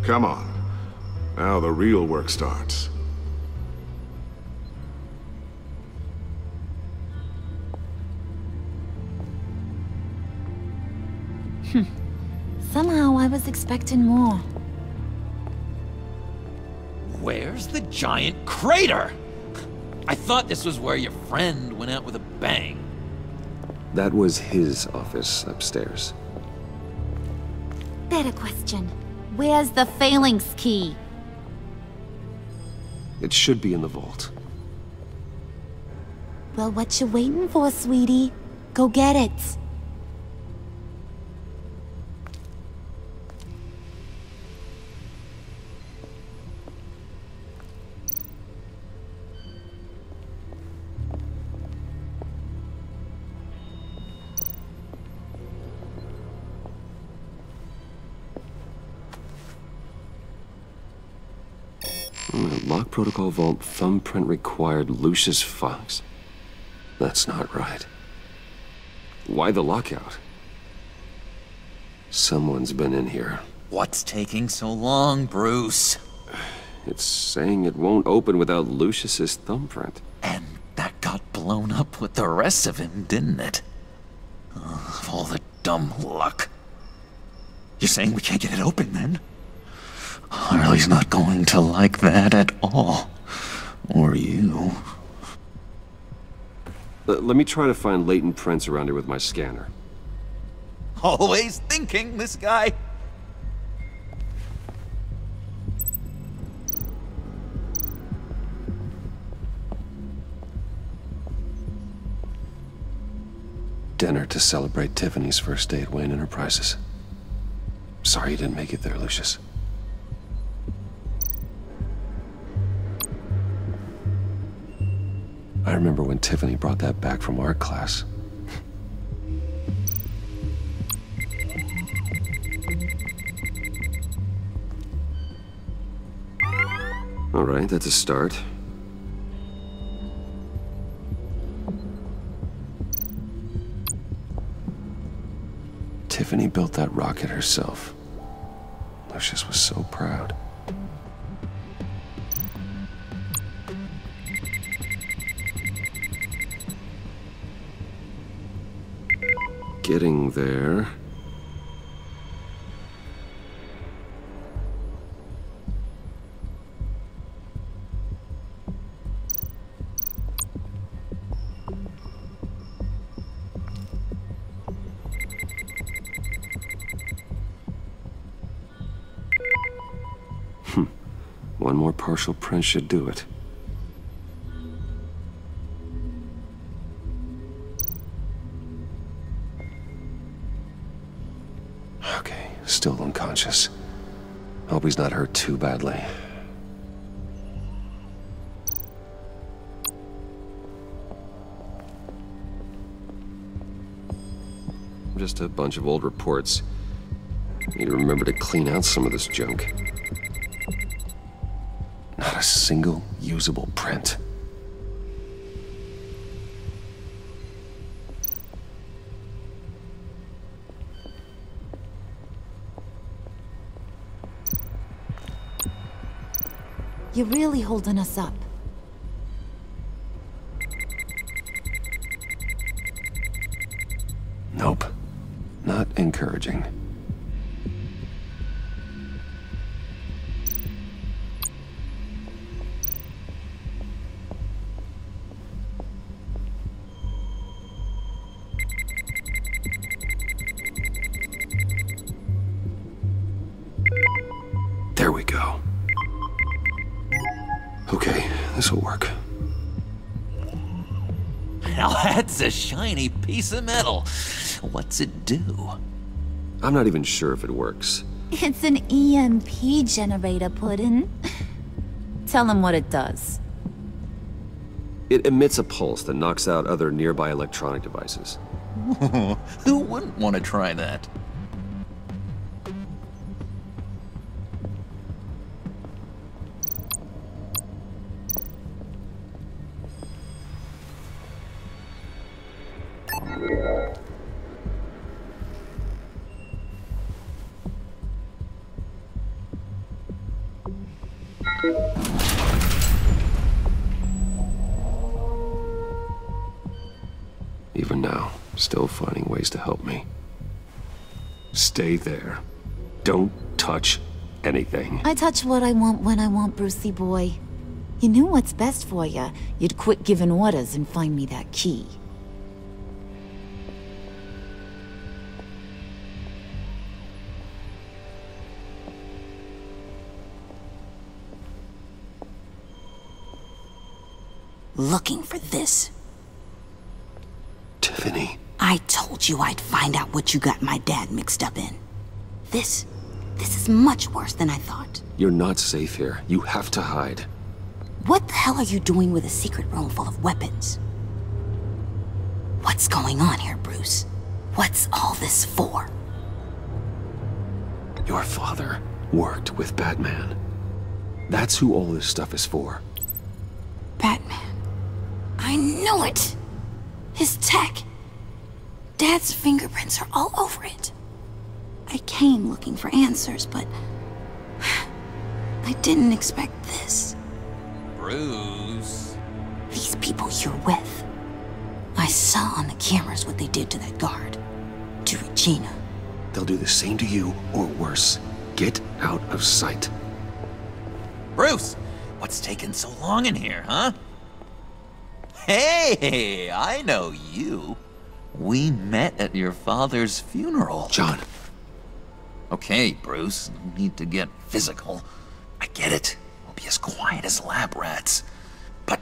Speaker 16: Come on. Now the real work starts.
Speaker 14: Somehow I was expecting more.
Speaker 12: Where's the giant crater? I thought this was where your friend went out with a bang.
Speaker 1: That was his office upstairs.
Speaker 14: Better question. Where's the Phalanx Key?
Speaker 1: It should be in the vault.
Speaker 14: Well, what you waiting for, sweetie? Go get it.
Speaker 1: Lock protocol vault thumbprint required Lucius Fox. That's not right. Why the lockout? Someone's been in here.
Speaker 12: What's taking so long, Bruce?
Speaker 1: It's saying it won't open without Lucius's thumbprint.
Speaker 12: And that got blown up with the rest of him, didn't it? Oh, all the dumb luck. You're saying we can't get it open, then? Harley's not going to like that at all. Or you.
Speaker 1: Let me try to find latent prints around here with my scanner.
Speaker 12: Always thinking, this guy.
Speaker 1: Dinner to celebrate Tiffany's first day at Wayne Enterprises. Sorry you didn't make it there, Lucius. I remember when Tiffany brought that back from art class. All right, that's a start. Tiffany built that rocket herself. Lucius was so proud. Getting there. One more partial print should do it. Okay, still unconscious. Hope he's not hurt too badly. Just a bunch of old reports. Need to remember to clean out some of this junk. single usable print.
Speaker 14: You're really holding us up.
Speaker 1: Nope. Not encouraging. There we go. Okay, this'll work.
Speaker 12: Now that's a shiny piece of metal. What's it do?
Speaker 1: I'm not even sure if it works.
Speaker 14: It's an EMP generator, Puddin'. Tell him what it does.
Speaker 1: It emits a pulse that knocks out other nearby electronic devices.
Speaker 12: Who wouldn't want to try that?
Speaker 1: Even now, still finding ways to help me. Stay there. Don't touch anything.
Speaker 14: I touch what I want when I want, Brucey boy. You knew what's best for you. You'd quit giving orders and find me that key.
Speaker 17: Looking for this.
Speaker 1: Tiffany.
Speaker 17: I told you I'd find out what you got my dad mixed up in. This is much worse than I thought.
Speaker 1: You're not safe here. You have to hide.
Speaker 17: What the hell are you doing with a secret room full of weapons? What's going on here, Bruce? What's all this for?
Speaker 1: Your father worked with Batman. That's who all this stuff is for.
Speaker 17: Batman. I knew it! His tech. Dad's fingerprints are all over it. I came looking for answers, but I didn't expect this.
Speaker 12: Bruce.
Speaker 17: These people you're with. I saw on the cameras what they did to that guard. To Regina.
Speaker 1: They'll do the same to you, or worse. Get out of sight.
Speaker 12: Bruce! What's taking so long in here, huh? Hey, I know you. We met at your father's funeral.
Speaker 1: John.
Speaker 12: Okay, Bruce, no need to get physical. I get it. We'll be as quiet as lab rats. But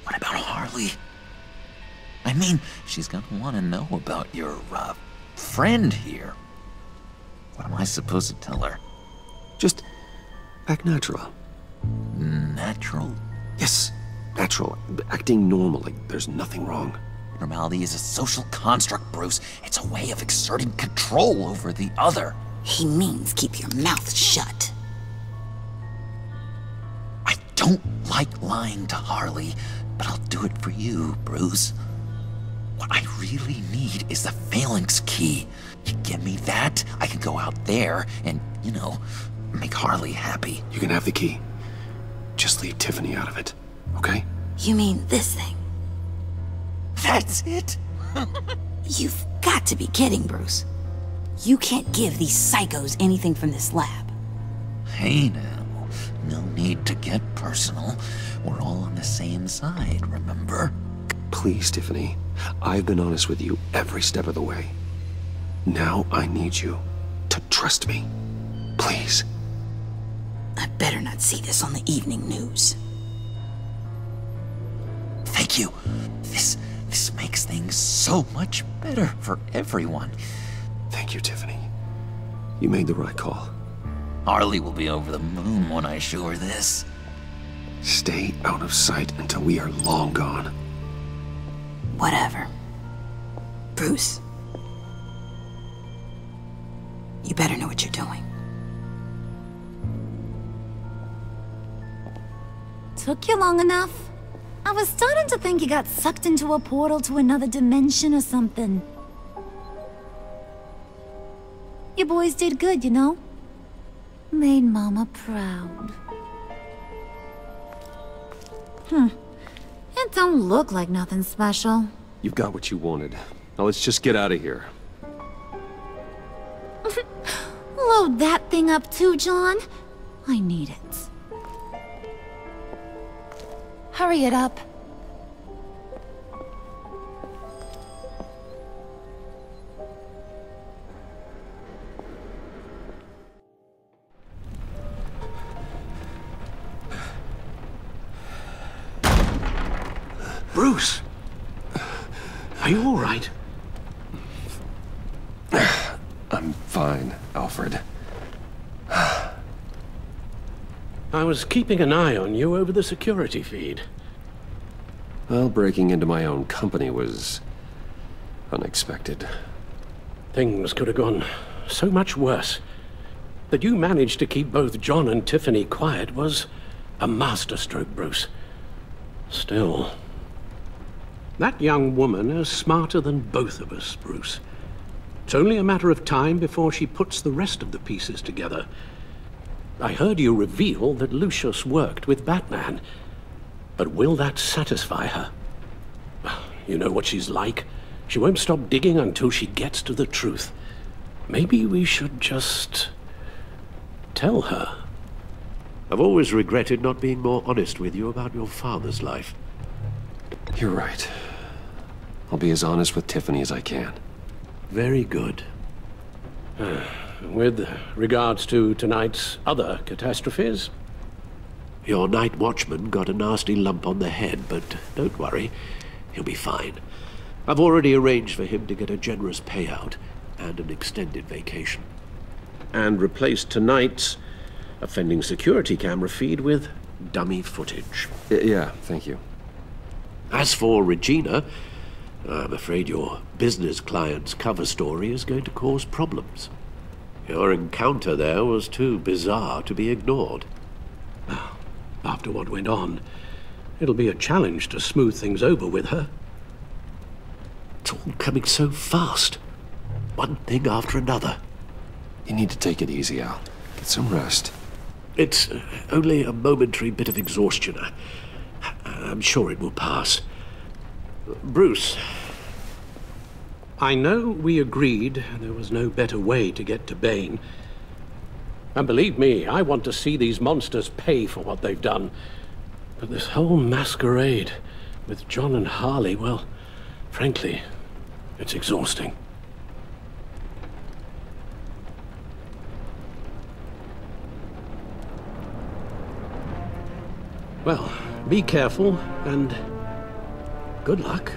Speaker 12: what about Harley? I mean, she's gonna want to know about your, friend here. What am I supposed to tell her?
Speaker 1: Just act natural.
Speaker 12: Natural?
Speaker 1: Yes, natural. Acting normal, like there's nothing wrong.
Speaker 12: Normality is a social construct, Bruce. It's a way of exerting control over the other.
Speaker 17: He means keep your mouth shut.
Speaker 12: I don't like lying to Harley, but I'll do it for you, Bruce. What I really need is the Phalanx Key. You give me that, I can go out there and, you know, make Harley happy.
Speaker 1: You can have the key. Just leave Tiffany out of it, okay?
Speaker 17: You mean this thing?
Speaker 12: That's it?
Speaker 17: You've got to be kidding, Bruce. You can't give these psychos anything from this lab.
Speaker 12: Hey now, no need to get personal. We're all on the same side, remember?
Speaker 1: Please, Tiffany. I've been honest with you every step of the way. Now I need you to trust me. Please.
Speaker 17: I better not see this on the evening news.
Speaker 12: Thank you. This makes things so much better for everyone.
Speaker 1: Thank you, Tiffany. You made the right call.
Speaker 12: Harley will be over the moon when I show her this.
Speaker 1: Stay out of sight until we are long gone.
Speaker 17: Whatever. Bruce. You better know what you're doing.
Speaker 14: Took you long enough. I was starting to think you got sucked into a portal to another dimension or something. You boys did good, you know? Made Mama proud. It don't look like nothing special.
Speaker 1: You've got what you wanted. Now let's just get out of here.
Speaker 14: Load that thing up too, John. I need it. Hurry it up.
Speaker 11: Bruce! Are you all right?
Speaker 1: I'm fine, Alfred.
Speaker 11: I was keeping an eye on you over the security feed.
Speaker 1: Well, breaking into my own company was unexpected.
Speaker 11: Things could have gone so much worse. That you managed to keep both John and Tiffany quiet was a masterstroke, Bruce. Still, that young woman is smarter than both of us, Bruce. It's only a matter of time before she puts the rest of the pieces together. I heard you reveal that Lucius worked with Batman. But will that satisfy her? You know what she's like. She won't stop digging until she gets to the truth. Maybe we should just tell her. I've always regretted not being more honest with you about your father's life.
Speaker 1: You're right. I'll be as honest with Tiffany as I can.
Speaker 11: Very good. With regards to tonight's other catastrophes? Your night watchman got a nasty lump on the head, but don't worry, he'll be fine. I've already arranged for him to get a generous payout and an extended vacation. And replaced tonight's offending security camera feed with dummy footage.
Speaker 1: Yeah, thank you.
Speaker 11: As for Regina, I'm afraid your business client's cover story is going to cause problems. Your encounter there was too bizarre to be ignored. After what went on, it'll be a challenge to smooth things over with her. It's all coming so fast. One thing after another.
Speaker 1: You need to take it easy, Al. Get some rest.
Speaker 11: It's only a momentary bit of exhaustion. I'm sure it will pass. Bruce, I know we agreed there was no better way to get to Bane. And believe me, I want to see these monsters pay for what they've done. But this whole masquerade with John and Harley, well, frankly, it's exhausting. Well, be careful and good luck.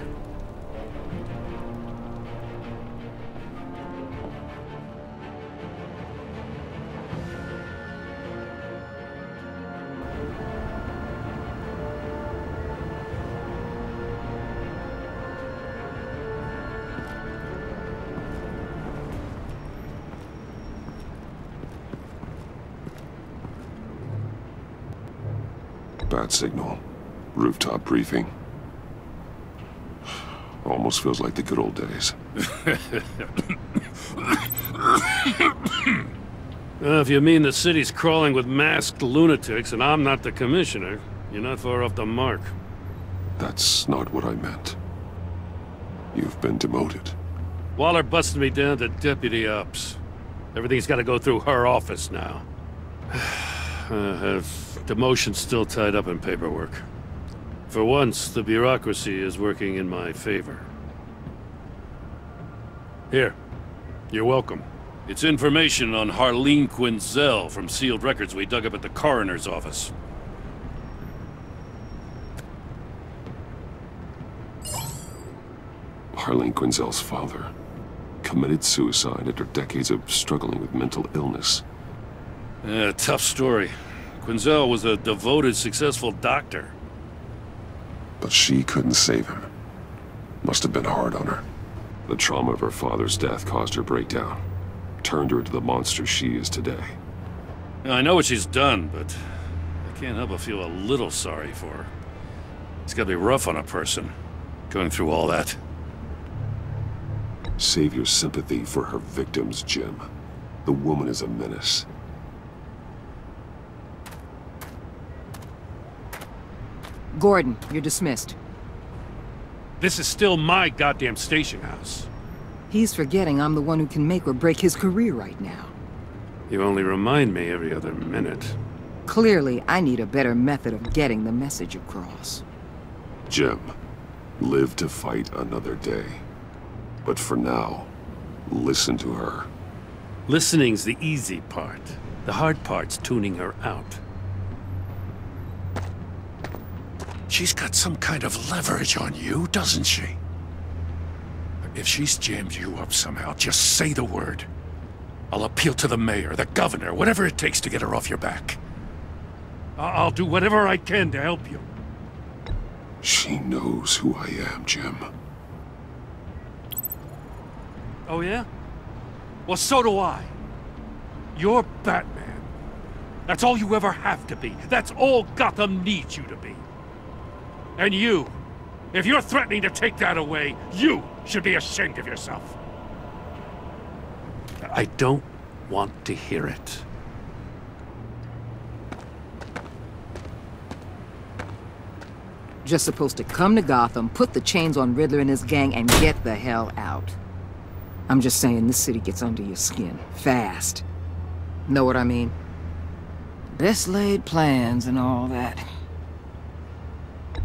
Speaker 3: Bat signal. Rooftop briefing. Almost feels like the good old days.
Speaker 4: If you mean the city's crawling with masked lunatics and I'm not the commissioner, you're not far off the mark.
Speaker 3: That's not what I meant. You've been demoted.
Speaker 4: Waller busted me down to deputy ops. Everything's got to go through her office now. Demotion's still tied up in paperwork. For once, the bureaucracy is working in my favor. Here. You're welcome. It's information on Harleen Quinzel from sealed records we dug up at the coroner's office.
Speaker 3: Harleen Quinzel's father committed suicide after decades of struggling with mental illness.
Speaker 4: Yeah, tough story. Quinzel was a devoted, successful doctor.
Speaker 3: But she couldn't save him. Must have been hard on her. The trauma of her father's death caused her breakdown. Turned her into the monster she is today.
Speaker 4: I know what she's done, but I Can't help but feel a little sorry for her. It's gotta be rough on a person, going through all that.
Speaker 3: Save your sympathy for her victims, Jim. The woman is a menace.
Speaker 2: Gordon, you're dismissed.
Speaker 4: This is still my goddamn station house.
Speaker 2: He's forgetting I'm the one who can make or break his career right now.
Speaker 4: You only remind me every other minute.
Speaker 2: Clearly, I need a better method of getting the message across.
Speaker 3: Jim, live to fight another day. But for now, listen to her.
Speaker 4: Listening's the easy part. The hard part's tuning her out. She's got some kind of leverage on you, doesn't she? If she's jammed you up somehow, just say the word. I'll appeal to the mayor, the governor, whatever it takes to get her off your back. I'll do whatever I can to help you.
Speaker 3: She knows who I am, Jim.
Speaker 4: Oh yeah? Well, so do I. You're Batman. That's all you ever have to be. That's all Gotham needs you to be. And you, if you're threatening to take that away, you should be ashamed of yourself. I don't want to hear it.
Speaker 2: Just supposed to come to Gotham, put the chains on Riddler and his gang, and get the hell out. I'm just saying, this city gets under your skin. Fast. Know what I mean? Best laid plans and all that.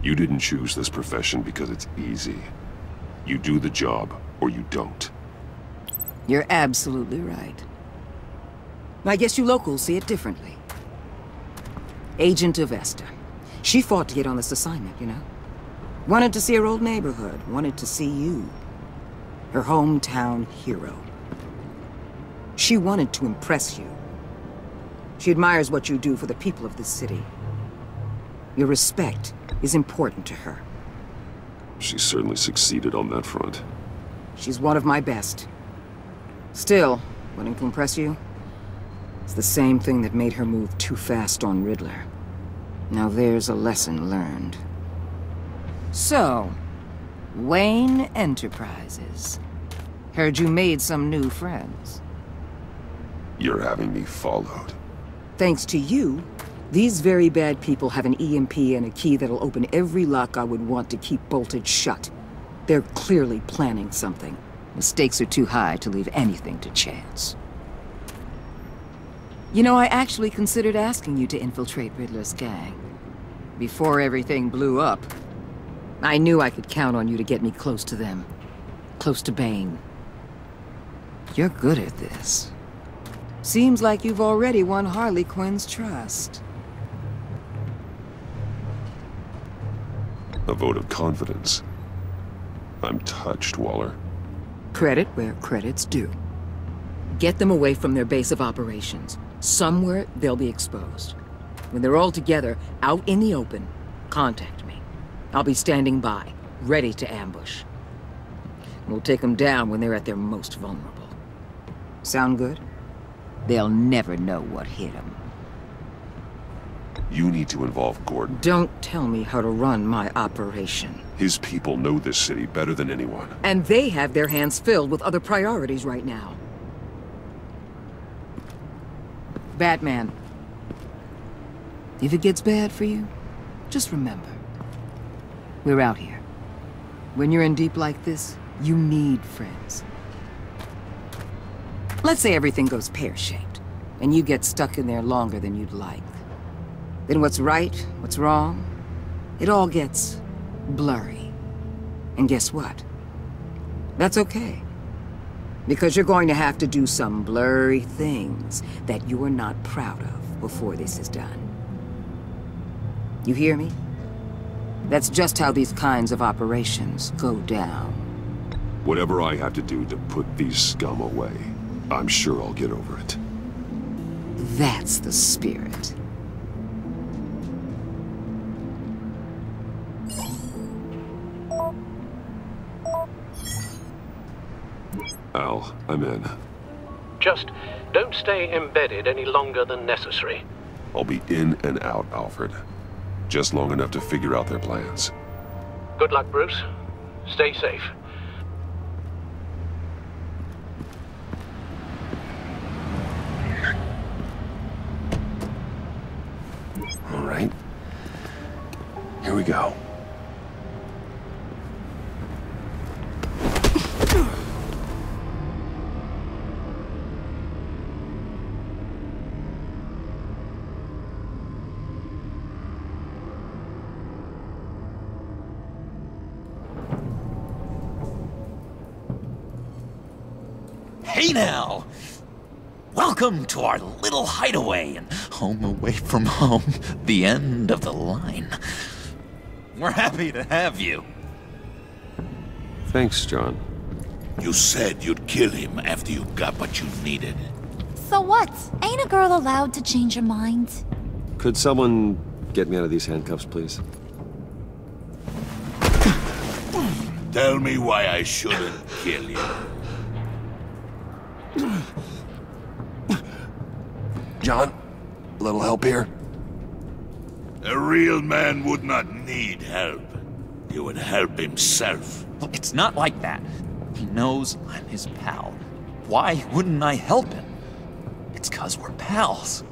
Speaker 3: You didn't choose this profession because it's easy. You do the job, or you don't.
Speaker 2: You're absolutely right. I guess you locals see it differently. Agent of Esther. She fought to get on this assignment, you know? Wanted to see her old neighborhood. Wanted to see you. Her hometown hero. She wanted to impress you. She admires what you do for the people of this city. Your respect is important to her.
Speaker 3: She certainly succeeded on that front.
Speaker 2: She's one of my best. Still, wanting to impress you? It's the same thing that made her move too fast on Riddler. Now there's a lesson learned. So, Wayne Enterprises. Heard you made some new friends.
Speaker 3: You're having me followed.
Speaker 2: Thanks to you, these very bad people have an EMP and a key that'll open every lock I would want to keep bolted shut. They're clearly planning something. The stakes are too high to leave anything to chance. You know, I actually considered asking you to infiltrate Riddler's gang. Before everything blew up, I knew I could count on you to get me close to them. Close to Bane. You're good at this. Seems like you've already won Harley Quinn's trust.
Speaker 3: A vote of confidence. I'm touched, Waller.
Speaker 2: Credit where credit's due. Get them away from their base of operations. Somewhere they'll be exposed. When they're all together, out in the open, contact me. I'll be standing by, ready to ambush. We'll take them down when they're at their most vulnerable. Sound good? They'll never know what hit them.
Speaker 3: You need to involve Gordon.
Speaker 2: Don't tell me how to run my operation.
Speaker 3: His people know this city better than anyone.
Speaker 2: And they have their hands filled with other priorities right now. Batman. If it gets bad for you, just remember. We're out here. When you're in deep like this, you need friends. Let's say everything goes pear-shaped, and you get stuck in there longer than you'd like. Then what's right, what's wrong, it all gets blurry. And guess what? That's okay. Because you're going to have to do some blurry things that you are not proud of before this is done. You hear me? That's just how these kinds of operations go down.
Speaker 3: Whatever I have to do to put these scum away, I'm sure I'll get over it.
Speaker 2: That's the spirit.
Speaker 3: Al, I'm in.
Speaker 11: Just don't stay embedded any longer than necessary.
Speaker 3: I'll be in and out, Alfred. Just long enough to figure out their plans.
Speaker 11: Good luck, Bruce. Stay safe.
Speaker 1: All right. Here we go.
Speaker 12: Hey now! Welcome to our little hideaway and home away from home, the end of the line. We're happy to have you.
Speaker 1: Thanks, John.
Speaker 9: You said you'd kill him after you got what you needed.
Speaker 14: So what? Ain't a girl allowed to change her mind?
Speaker 1: Could someone get me out of these handcuffs, please?
Speaker 9: Tell me why I shouldn't kill you.
Speaker 1: John, a little help here?
Speaker 9: A real man would not need help. He would help himself.
Speaker 12: Look, it's not like that. He knows I'm his pal. Why wouldn't I help him? It's 'cause we're pals.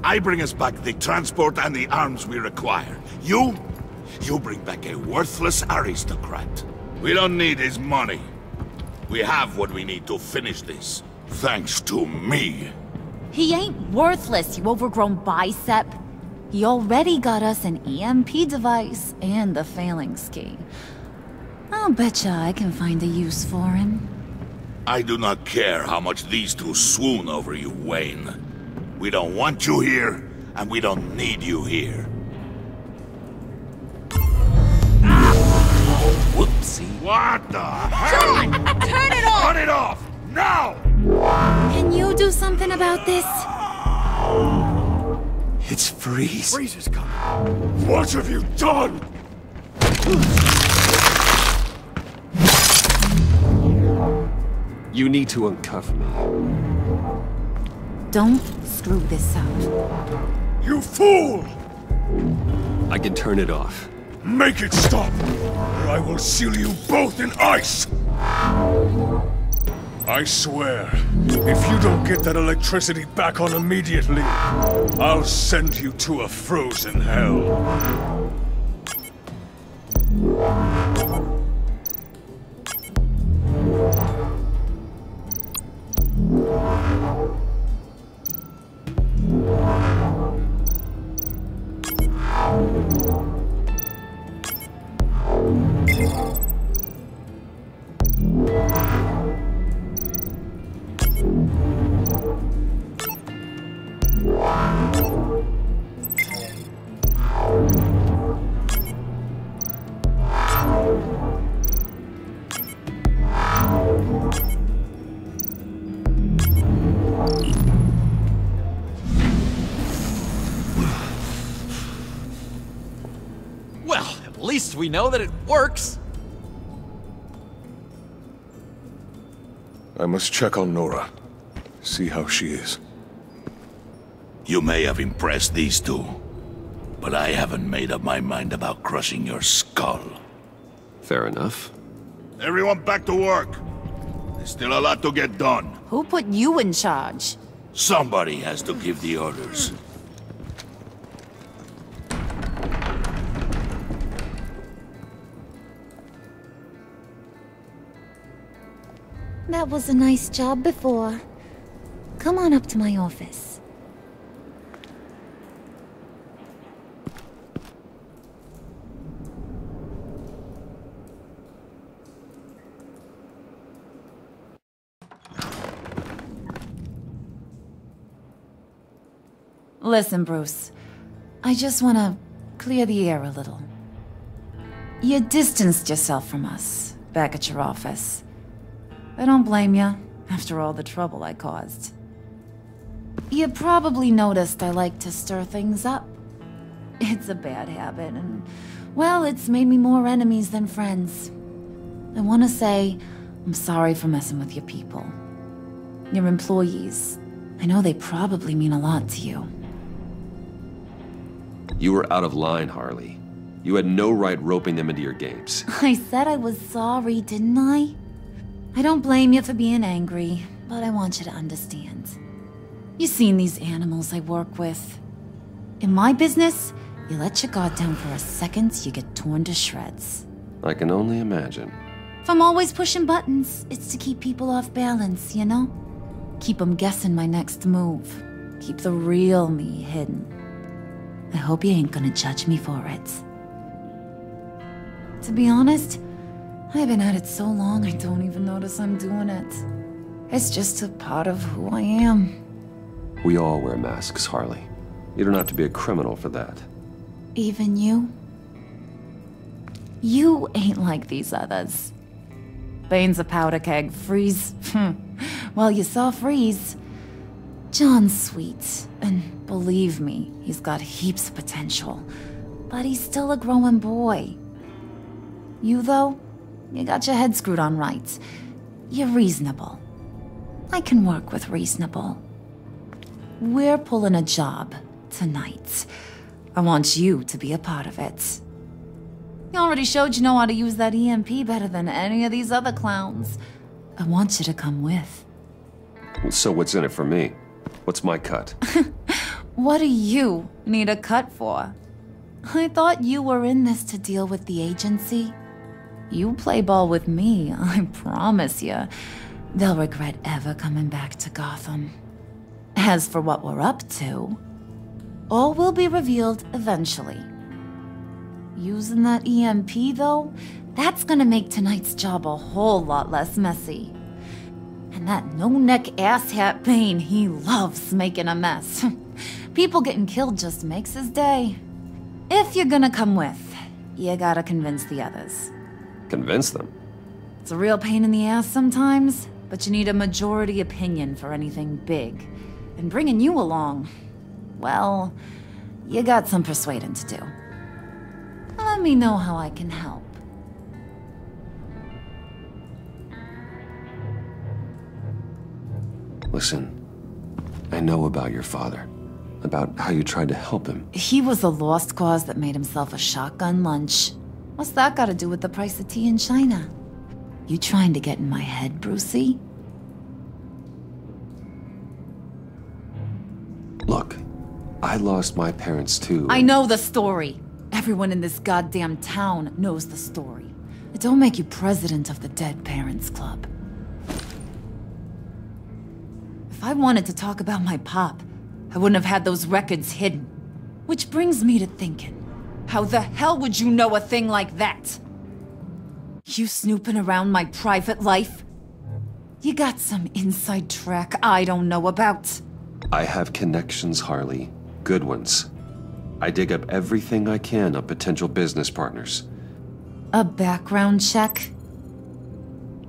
Speaker 9: I bring us back the transport and the arms we require. You bring back a worthless aristocrat. We don't need his money. We have what we need to finish this. Thanks to me.
Speaker 14: He ain't worthless, you overgrown bicep. He already got us an EMP device and the Phalanx Key. I'll betcha I can find a use for him.
Speaker 9: I do not care how much these two swoon over you, Wayne. We don't want you here, and we don't need you here.
Speaker 12: Whoopsie.
Speaker 9: What the hell?
Speaker 14: John! Turn it off!
Speaker 9: Turn it off! Now!
Speaker 14: Can you do something about this?
Speaker 12: It's Freeze.
Speaker 9: Freeze is coming. What have you done?
Speaker 1: You need to uncuff me.
Speaker 14: Don't screw this up.
Speaker 9: You fool!
Speaker 1: I can turn it off.
Speaker 9: Make it stop, or I will seal you both in ice!
Speaker 18: I swear, if you don't get that electricity back on immediately, I'll send you to a frozen hell.
Speaker 12: We know that it works.
Speaker 18: I must check on Nora. See how she is.
Speaker 9: You may have impressed these two, but I haven't made up my mind about crushing your skull.
Speaker 1: Fair enough.
Speaker 9: Everyone back to work. There's still a lot to get done.
Speaker 14: Who put you in charge?
Speaker 9: Somebody has to give the orders.
Speaker 14: That was a nice job before. Come on up to my office. Listen, Bruce. I just want to clear the air a little. You distanced yourself from us, back at your office. I don't blame you, after all the trouble I caused. You probably noticed I like to stir things up. It's a bad habit, and, well, it's made me more enemies than friends. I want to say I'm sorry for messing with your people. Your employees. I know they probably mean a lot to you.
Speaker 1: You were out of line, Harley. You had no right roping them into your games.
Speaker 14: I said I was sorry, didn't I? I don't blame you for being angry, but I want you to understand. You've seen these animals I work with. In my business, you let your guard down for a second, you get torn to shreds.
Speaker 1: I can only imagine.
Speaker 14: If I'm always pushing buttons, it's to keep people off balance, you know? Keep them guessing my next move. Keep the real me hidden. I hope you ain't gonna judge me for it. To be honest, I've been at it so long I don't even notice I'm doing it. It's just a part of who I am.
Speaker 1: We all wear masks, Harley. You don't have to be a criminal for that.
Speaker 14: Even you? You ain't like these others. Bane's a powder keg. Freeze. Well, you saw Freeze. John's sweet, and believe me, he's got heaps of potential. But he's still a growing boy. You, though, you got your head screwed on right. You're reasonable. I can work with reasonable. We're pulling a job tonight. I want you to be a part of it. You already showed you know how to use that EMP better than any of these other clowns. I want you to come with.
Speaker 1: So what's in it for me? What's my cut?
Speaker 14: What do you need a cut for? I thought you were in this to deal with the agency. You play ball with me, I promise you. They'll regret ever coming back to Gotham. As for what we're up to, all will be revealed eventually. Using that EMP, though, that's gonna make tonight's job a whole lot less messy. And that no-neck asshat Bane, he loves making a mess. People getting killed just makes his day. If you're gonna come with, you gotta convince the others.
Speaker 1: Convince them?
Speaker 14: It's a real pain in the ass sometimes, but you need a majority opinion for anything big. And bringing you along, well, you got some persuading to do. Let me know how I can help.
Speaker 1: Listen, I know about your father. About how you tried to help him.
Speaker 14: He was a lost cause that made himself a shotgun lunch. What's that got to do with the price of tea in China? You trying to get in my head, Brucey?
Speaker 1: Look, I lost my parents too.
Speaker 14: I know the story. Everyone in this goddamn town knows the story. It don't make you president of the Dead Parents Club. If I wanted to talk about my pop, I wouldn't have had those records hidden. Which brings me to thinking, how the hell would you know a thing like that? You snooping around my private life? You got some inside track I don't know about.
Speaker 1: I have connections, Harley. Good ones. I dig up everything I can of potential business partners.
Speaker 14: A background check?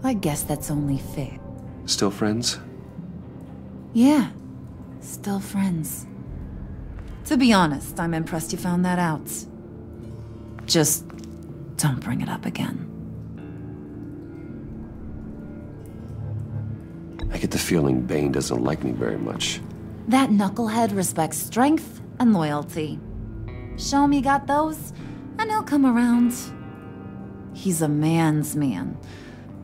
Speaker 14: I guess that's only fair.
Speaker 1: Still friends?
Speaker 14: Yeah, still friends. To be honest, I'm impressed you found that out. Just don't bring it up again.
Speaker 1: I get the feeling Bane doesn't like me very much.
Speaker 14: That knucklehead respects strength and loyalty. Show him you got those, and he'll come around. He's a man's man.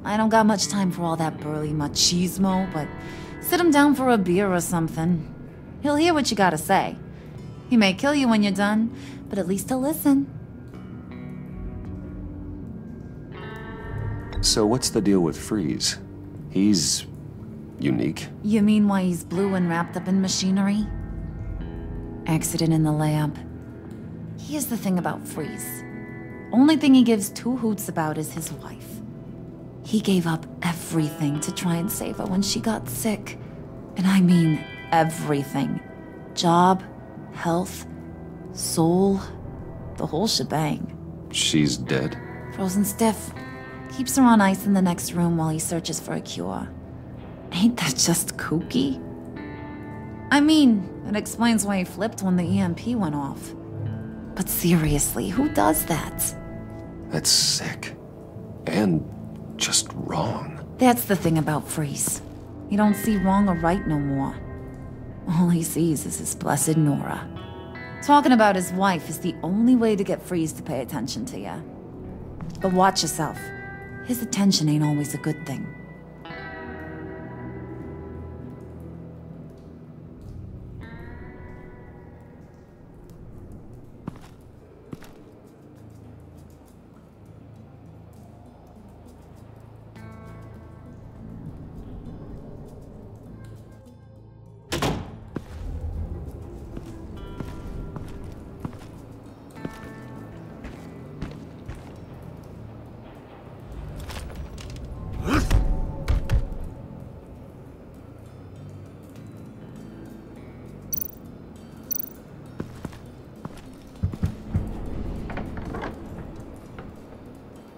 Speaker 14: I don't got much time for all that burly machismo, but sit him down for a beer or something. He'll hear what you gotta say. He may kill you when you're done, but at least he'll listen.
Speaker 1: So what's the deal with Freeze? He's unique.
Speaker 14: You mean why he's blue and wrapped up in machinery? Accident in the lab. Here's the thing about Freeze. Only thing he gives two hoots about is his wife. He gave up everything to try and save her when she got sick. And I mean everything. Job, health, soul, the whole shebang.
Speaker 1: She's dead?
Speaker 14: Frozen stiff. Keeps her on ice in the next room while he searches for a cure. Ain't that just kooky? I mean, it explains why he flipped when the EMP went off. But seriously, who does that?
Speaker 1: That's sick. And just wrong.
Speaker 14: That's the thing about Freeze. You don't see wrong or right no more. All he sees is his blessed Nora. Talking about his wife is the only way to get Freeze to pay attention to ya. But watch yourself. His attention ain't always a good thing.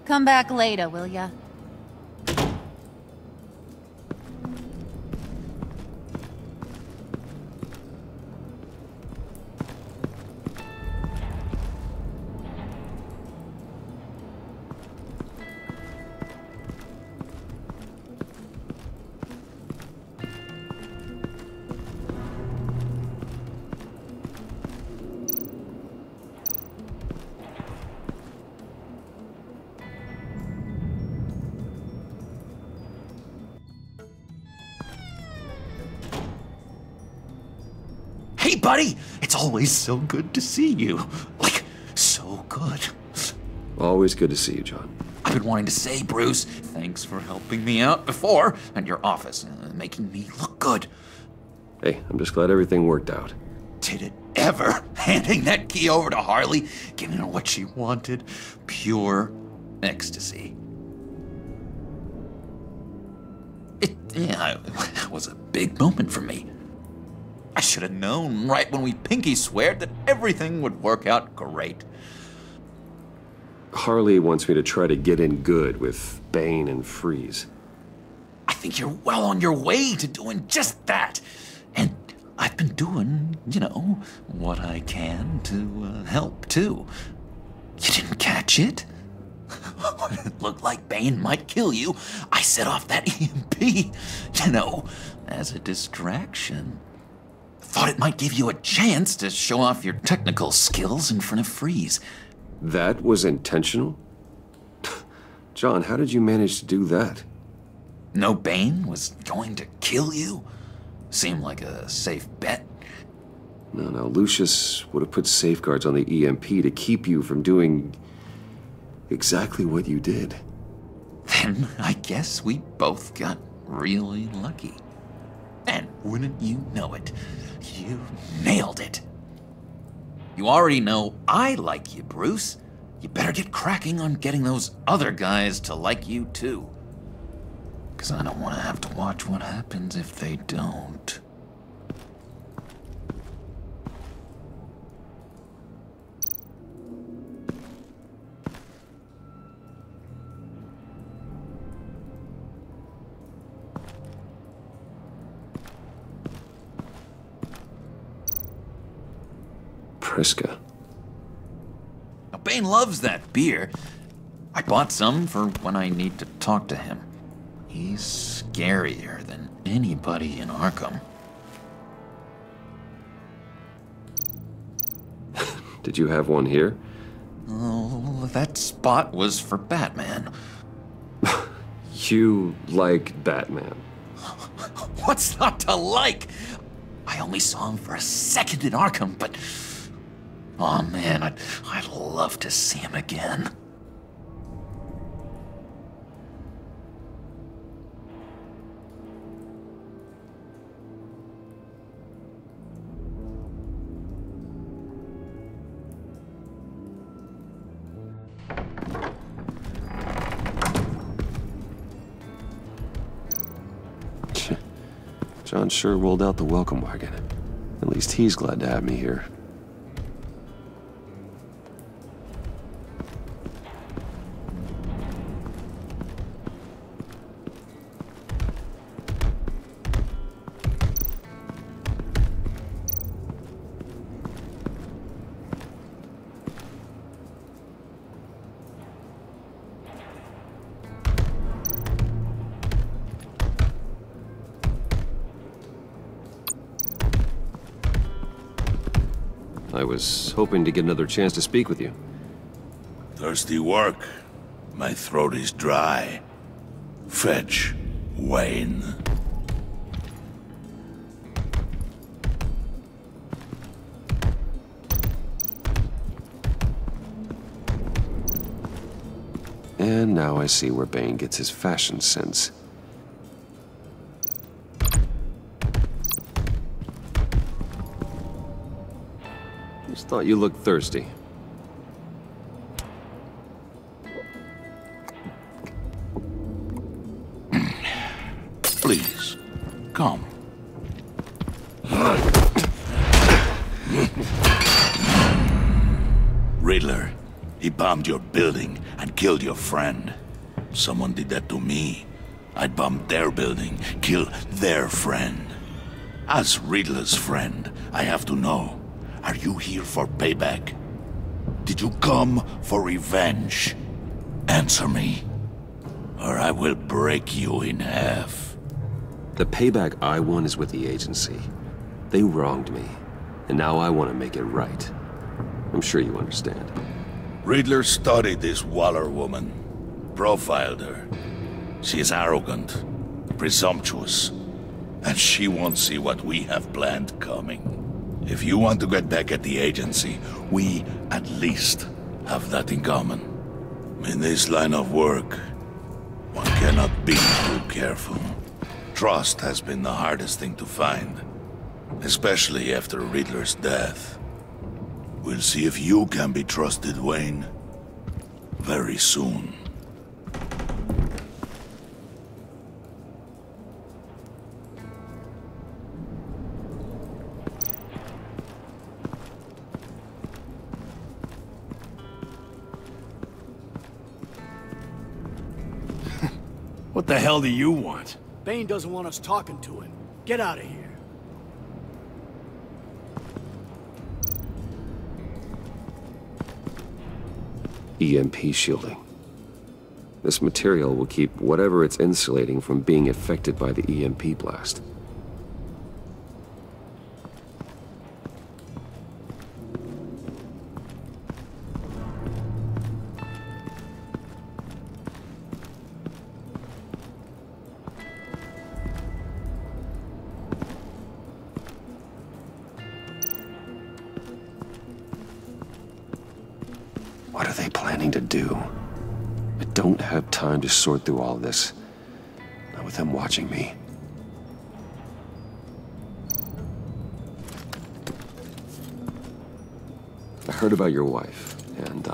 Speaker 14: Come back later, will ya?
Speaker 12: Hey, buddy! It's always so good to see you. Like, so good.
Speaker 1: Always good to see you, John.
Speaker 12: I've been wanting to say, Bruce, thanks for helping me out before at your office, making me look good.
Speaker 1: Hey, I'm just glad everything worked out.
Speaker 12: Did it ever? Handing that key over to Harley, giving her what she wanted. Pure ecstasy. It was a big moment for me. I should have known right when we pinky sweared that everything would work out great.
Speaker 1: Harley wants me to try to get in good with Bane and Freeze.
Speaker 12: I think you're well on your way to doing just that. And I've been doing, what I can to help, too. You didn't catch it? When it looked like Bane might kill you, I set off that EMP, as a distraction. Thought it might give you a chance to show off your technical skills in front of Freeze.
Speaker 1: That was intentional? John, how did you manage to do that?
Speaker 12: No Bane was going to kill you? Seemed like a safe bet.
Speaker 1: No, Lucius would have put safeguards on the EMP to keep you from doing exactly what you did.
Speaker 12: Then I guess we both got really lucky. And wouldn't you know it, you nailed it. You already know I like you, Bruce. You better get cracking on getting those other guys to like you, too. 'Cause I don't want to have to watch what happens if they don't.
Speaker 1: Priska.
Speaker 12: Now, Bane loves that beer. I bought some for when I need to talk to him. He's scarier than anybody in Arkham.
Speaker 1: Did you have one here?
Speaker 12: Oh, that spot was for Batman.
Speaker 1: You like Batman?
Speaker 12: What's not to like? I only saw him for a second in Arkham, but... oh man, I'd love to see him again.
Speaker 1: John sure rolled out the welcome wagon. At least he's glad to have me here. I was hoping to get another chance to speak with you.
Speaker 9: Thirsty work. My throat is dry. Fetch, Wayne.
Speaker 1: And now I see where Bane gets his fashion sense. Just thought you looked thirsty.
Speaker 9: Please, come. Riddler, he bombed your building and killed your friend. Someone did that to me. I'd bomb their building, kill their friend. As Riddler's friend, I have to know, are you here for payback? Did you come for revenge? Answer me, or I will break you in half.
Speaker 1: The payback I want is with the agency. They wronged me, and now I want to make it right. I'm sure you understand.
Speaker 9: Riddler studied this Waller woman, profiled her. She is arrogant, presumptuous, and she won't see what we have planned coming. If you want to get back at the agency, we at least have that in common. In this line of work, one cannot be too careful. Trust has been the hardest thing to find, especially after Riddler's death. We'll see if you can be trusted, Wayne, very soon.
Speaker 5: What the hell do you want?
Speaker 19: Bane doesn't want us talking to him. Get out of here.
Speaker 1: EMP shielding. This material will keep whatever it's insulating from being affected by the EMP blast. What are they planning to do? I don't have time to sort through all this. Not with them watching me. I heard about your wife, and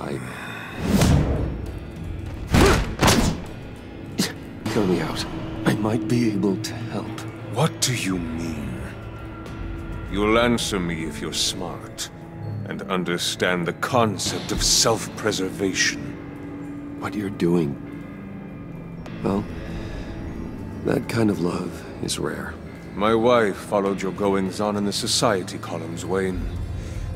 Speaker 1: Hear me out. I might be able to help.
Speaker 18: What do you mean? You'll answer me if you're smart and understand the concept of self-preservation.
Speaker 1: What you're doing, well, that kind of love is rare.
Speaker 18: My wife followed your goings-on in the society columns, Wayne.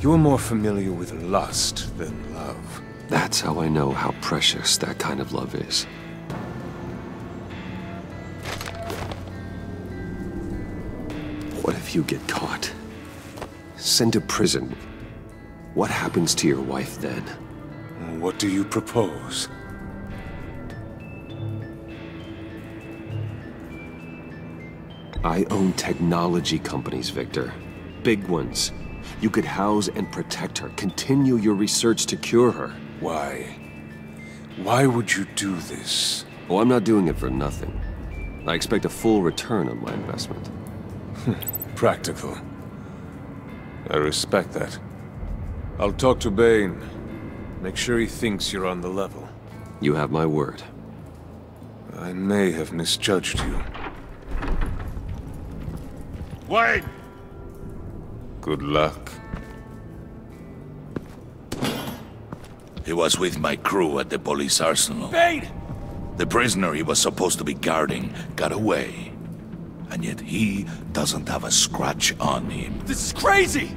Speaker 18: You are more familiar with lust than love.
Speaker 1: That's how I know how precious that kind of love is. What if you get caught? Sent to prison? What happens to your wife then?
Speaker 18: What do you propose?
Speaker 1: I own technology companies, Victor. Big ones. You could house and protect her, continue your research to cure her.
Speaker 18: Why? Why would you do this?
Speaker 1: Oh, I'm not doing it for nothing. I expect a full return on my investment.
Speaker 18: Practical. I respect that. I'll talk to Bane. Make sure he thinks you're on the level.
Speaker 1: You have my word.
Speaker 18: I may have misjudged you.
Speaker 9: Wait!
Speaker 18: Good luck.
Speaker 9: He was with my crew at the police arsenal.
Speaker 19: Bane!
Speaker 9: The prisoner he was supposed to be guarding got away. And yet he doesn't have a scratch on him.
Speaker 19: This is crazy!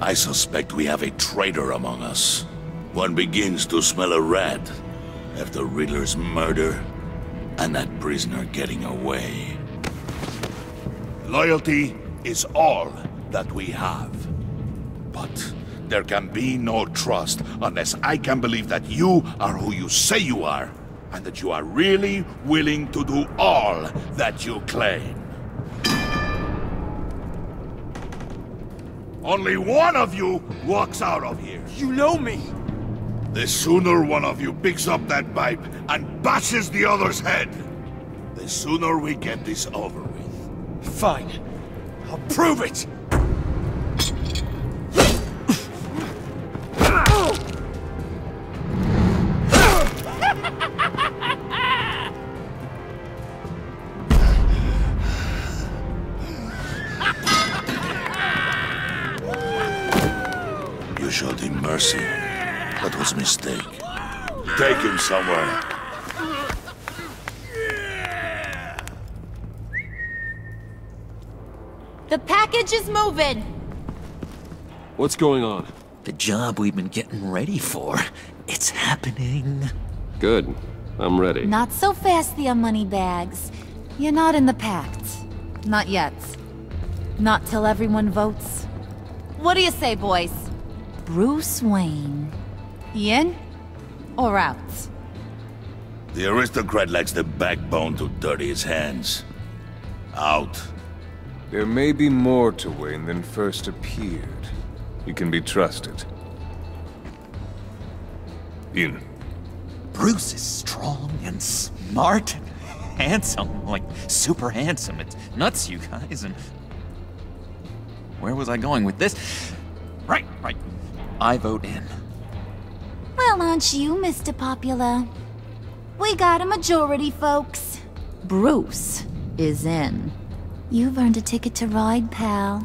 Speaker 9: I suspect we have a traitor among us. One begins to smell a rat after Riddler's murder and that prisoner getting away. Loyalty is all that we have. But There can be no trust unless I can believe that you are who you say you are, and that you are really willing to do all that you claim. Only one of you walks out of here.
Speaker 19: You know me!
Speaker 9: The sooner one of you picks up that pipe and bashes the other's head, the sooner we get this over with.
Speaker 19: Fine. I'll prove it!
Speaker 9: You showed him mercy. That was a mistake. Take him somewhere.
Speaker 14: The package is moving!
Speaker 5: What's going on?
Speaker 12: The job we've been getting ready for. It's happening.
Speaker 5: Good. I'm ready.
Speaker 14: Not so fast, the moneybags. You're not in the Pact. Not yet. Not till everyone votes. What do you say, boys? Bruce Wayne. In or out?
Speaker 9: The aristocrat lacks the backbone to dirty his hands. Out.
Speaker 18: There may be more to Wayne than first appeared. He can be trusted. In.
Speaker 12: Bruce is strong and smart and handsome, like super handsome. It's nuts, you guys, and... Where was I going with this? Right. I vote in.
Speaker 14: Well, aren't you, Mr. Popular? We got a majority, folks. Bruce is in. You've earned a ticket to ride, pal.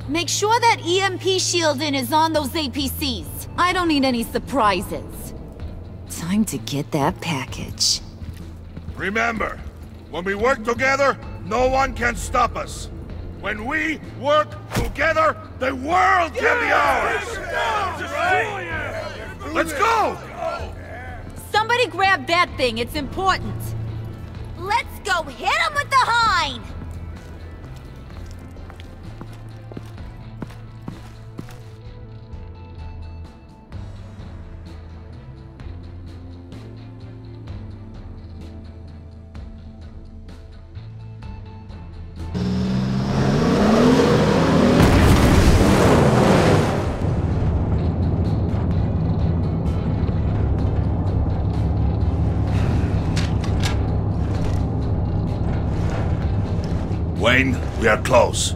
Speaker 14: Make sure that EMP shielding is on those APCs. I don't need any surprises. Time to get that package.
Speaker 9: Remember, when we work together, no one can stop us. When we work together, the world can be ours! Let's go!
Speaker 14: Somebody grab that thing, it's important. Let's go hit him with the hind!
Speaker 9: Wayne, we are close.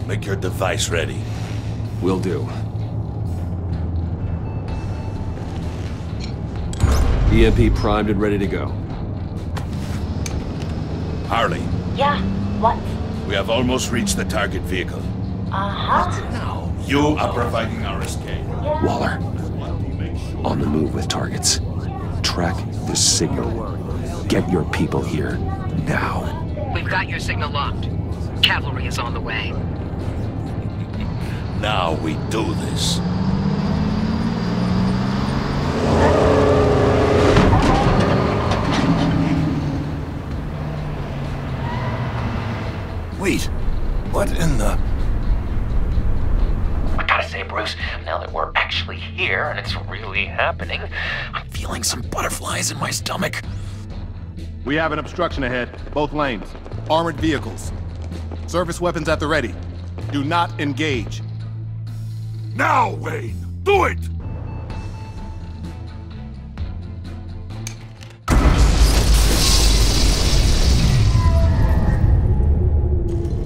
Speaker 9: Make your device ready.
Speaker 5: Will do. EMP primed and ready to go.
Speaker 9: Harley.
Speaker 20: Yeah, what?
Speaker 9: We have almost reached the target vehicle.
Speaker 20: Uh-huh.
Speaker 9: You are providing our escape.
Speaker 1: Waller. On the move with targets. Track the signal. Get your people here, now.
Speaker 2: We've got your signal locked. Cavalry is on the way.
Speaker 9: Now we do this.
Speaker 8: Wait, what in the...
Speaker 12: I gotta say, Bruce, now that we're actually here and it's really happening, I'm feeling some butterflies in my stomach.
Speaker 21: We have an obstruction ahead, both lanes. Armored vehicles. Service weapons at the ready. Do not engage.
Speaker 9: Now, Wayne! Do it!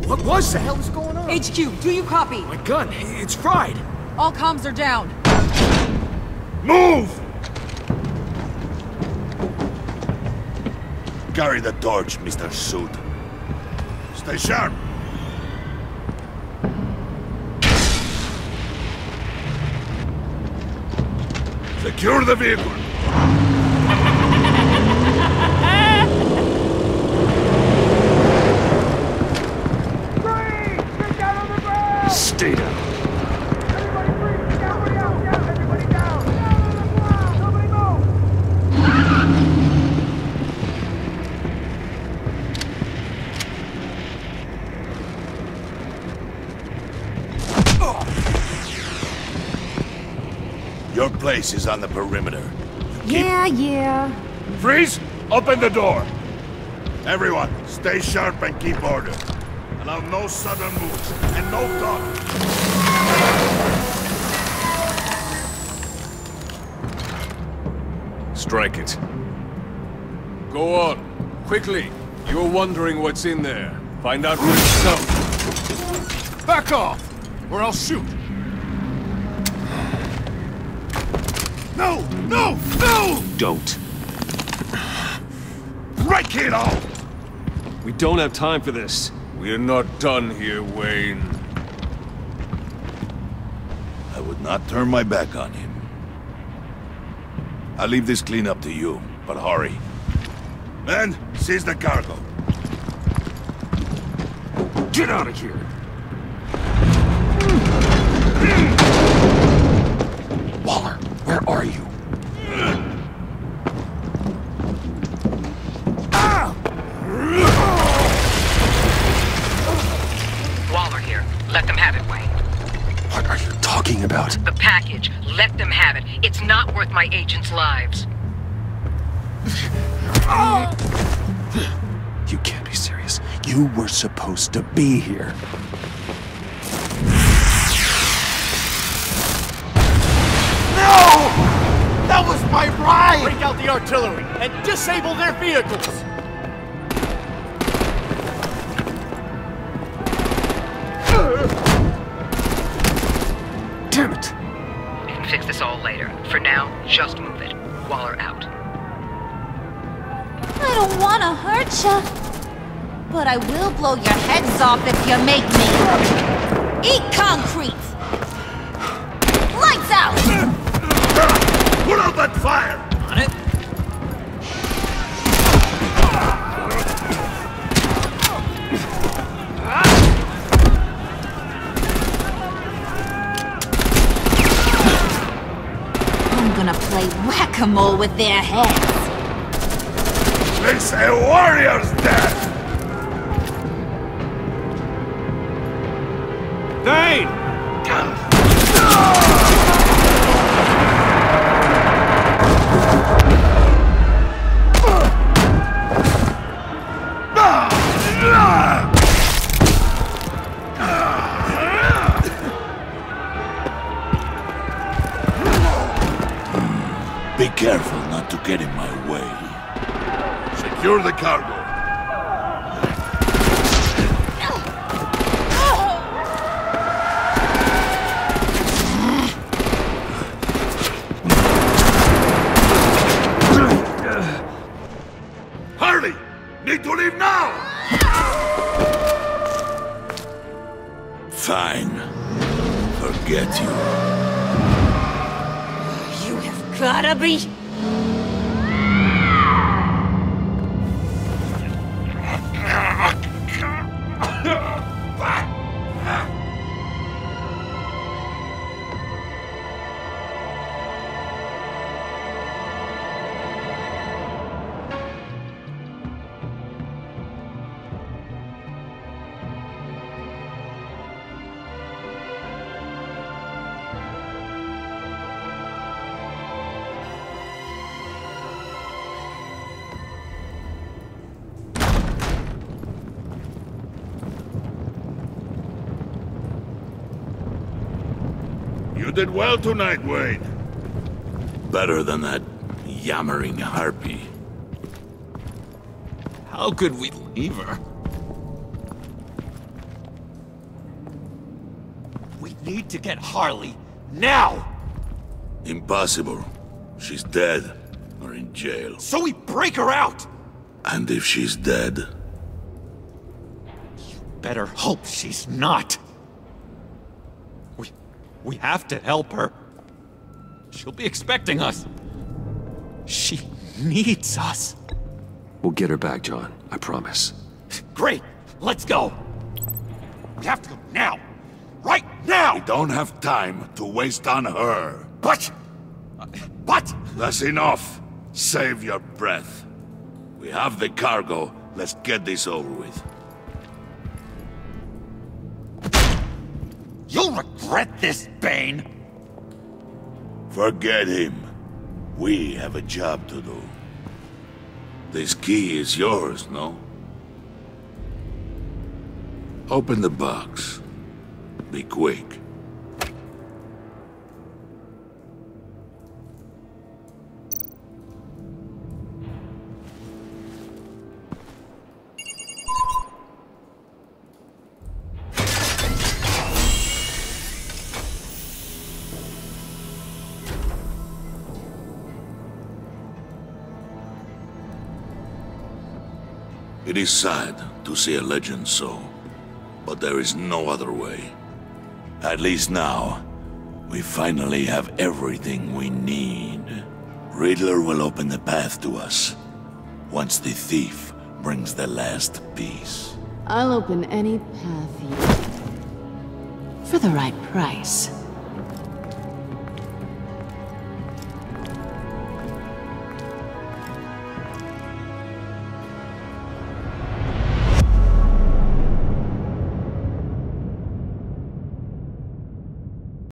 Speaker 19: What was that? What the hell is going on?
Speaker 15: HQ, do you copy?
Speaker 19: My gun, it's fried.
Speaker 15: All comms are down.
Speaker 9: Move! Carry the torch, Mr. Suit. Stay sharp. Secure the vehicle.
Speaker 1: Stay down.
Speaker 9: Your place is on the perimeter.
Speaker 14: Yeah.
Speaker 9: Freeze! Open the door! Everyone, stay sharp and keep order. Allow no sudden moves, and no talk.
Speaker 18: Strike it. Go on. Quickly. You're wondering what's in there. Find out for yourself.
Speaker 21: Back off, or I'll shoot. No!
Speaker 1: Don't.
Speaker 9: Break it all!
Speaker 18: We don't have time for this. We're not done here, Wayne.
Speaker 9: I would not turn my back on him. I'll leave this cleanup to you, but hurry. Men, seize the cargo.
Speaker 1: Get out of here! Waller, where are you?
Speaker 2: Waller here. Let them have it, Wayne.
Speaker 1: What are you talking about?
Speaker 2: The package. Let them have it. It's not worth my agents' lives.
Speaker 1: You can't be serious. You were supposed to be here.
Speaker 19: No! That was my ride! Break out the artillery and disable their vehicles!
Speaker 2: Damn it! We can fix this all later. For now, just move it. Waller out.
Speaker 14: I don't want to hurt ya, but I will blow your heads off if you make me. Eat concrete! Lights out!
Speaker 9: Put out that fire!
Speaker 19: On it.
Speaker 14: I'm gonna play whack-a-mole with their heads.
Speaker 9: It's a warrior's death!
Speaker 18: Bane!
Speaker 9: Be careful not to get in my way. Secure the cargo. Harley! Need to leave now! Fine. Forget you.
Speaker 14: You have gotta be...
Speaker 9: You did well tonight, Wayne. Better than that yammering harpy.
Speaker 12: How could we leave her?
Speaker 19: We need to get Harley, now!
Speaker 9: Impossible. She's dead, or in jail.
Speaker 19: So we break her out!
Speaker 9: And if she's dead?
Speaker 19: Better hope she's not. We have to help her. She'll be expecting us. She needs us.
Speaker 1: We'll get her back, John. I promise.
Speaker 19: Great! Let's go! We have to go now! Right now!
Speaker 9: We don't have time to waste on her.
Speaker 19: But...
Speaker 9: That's enough. Save your breath. We have the cargo. Let's get this over with.
Speaker 19: You'll regret this, Bane!
Speaker 9: Forget him. We have a job to do. This key is yours, no? Open the box. Be quick. It is sad to see a legend so, but there is no other way. At least now, we finally have everything we need. Riddler will open the path to us, once the thief brings the last piece.
Speaker 7: I'll open any path you... for the right price.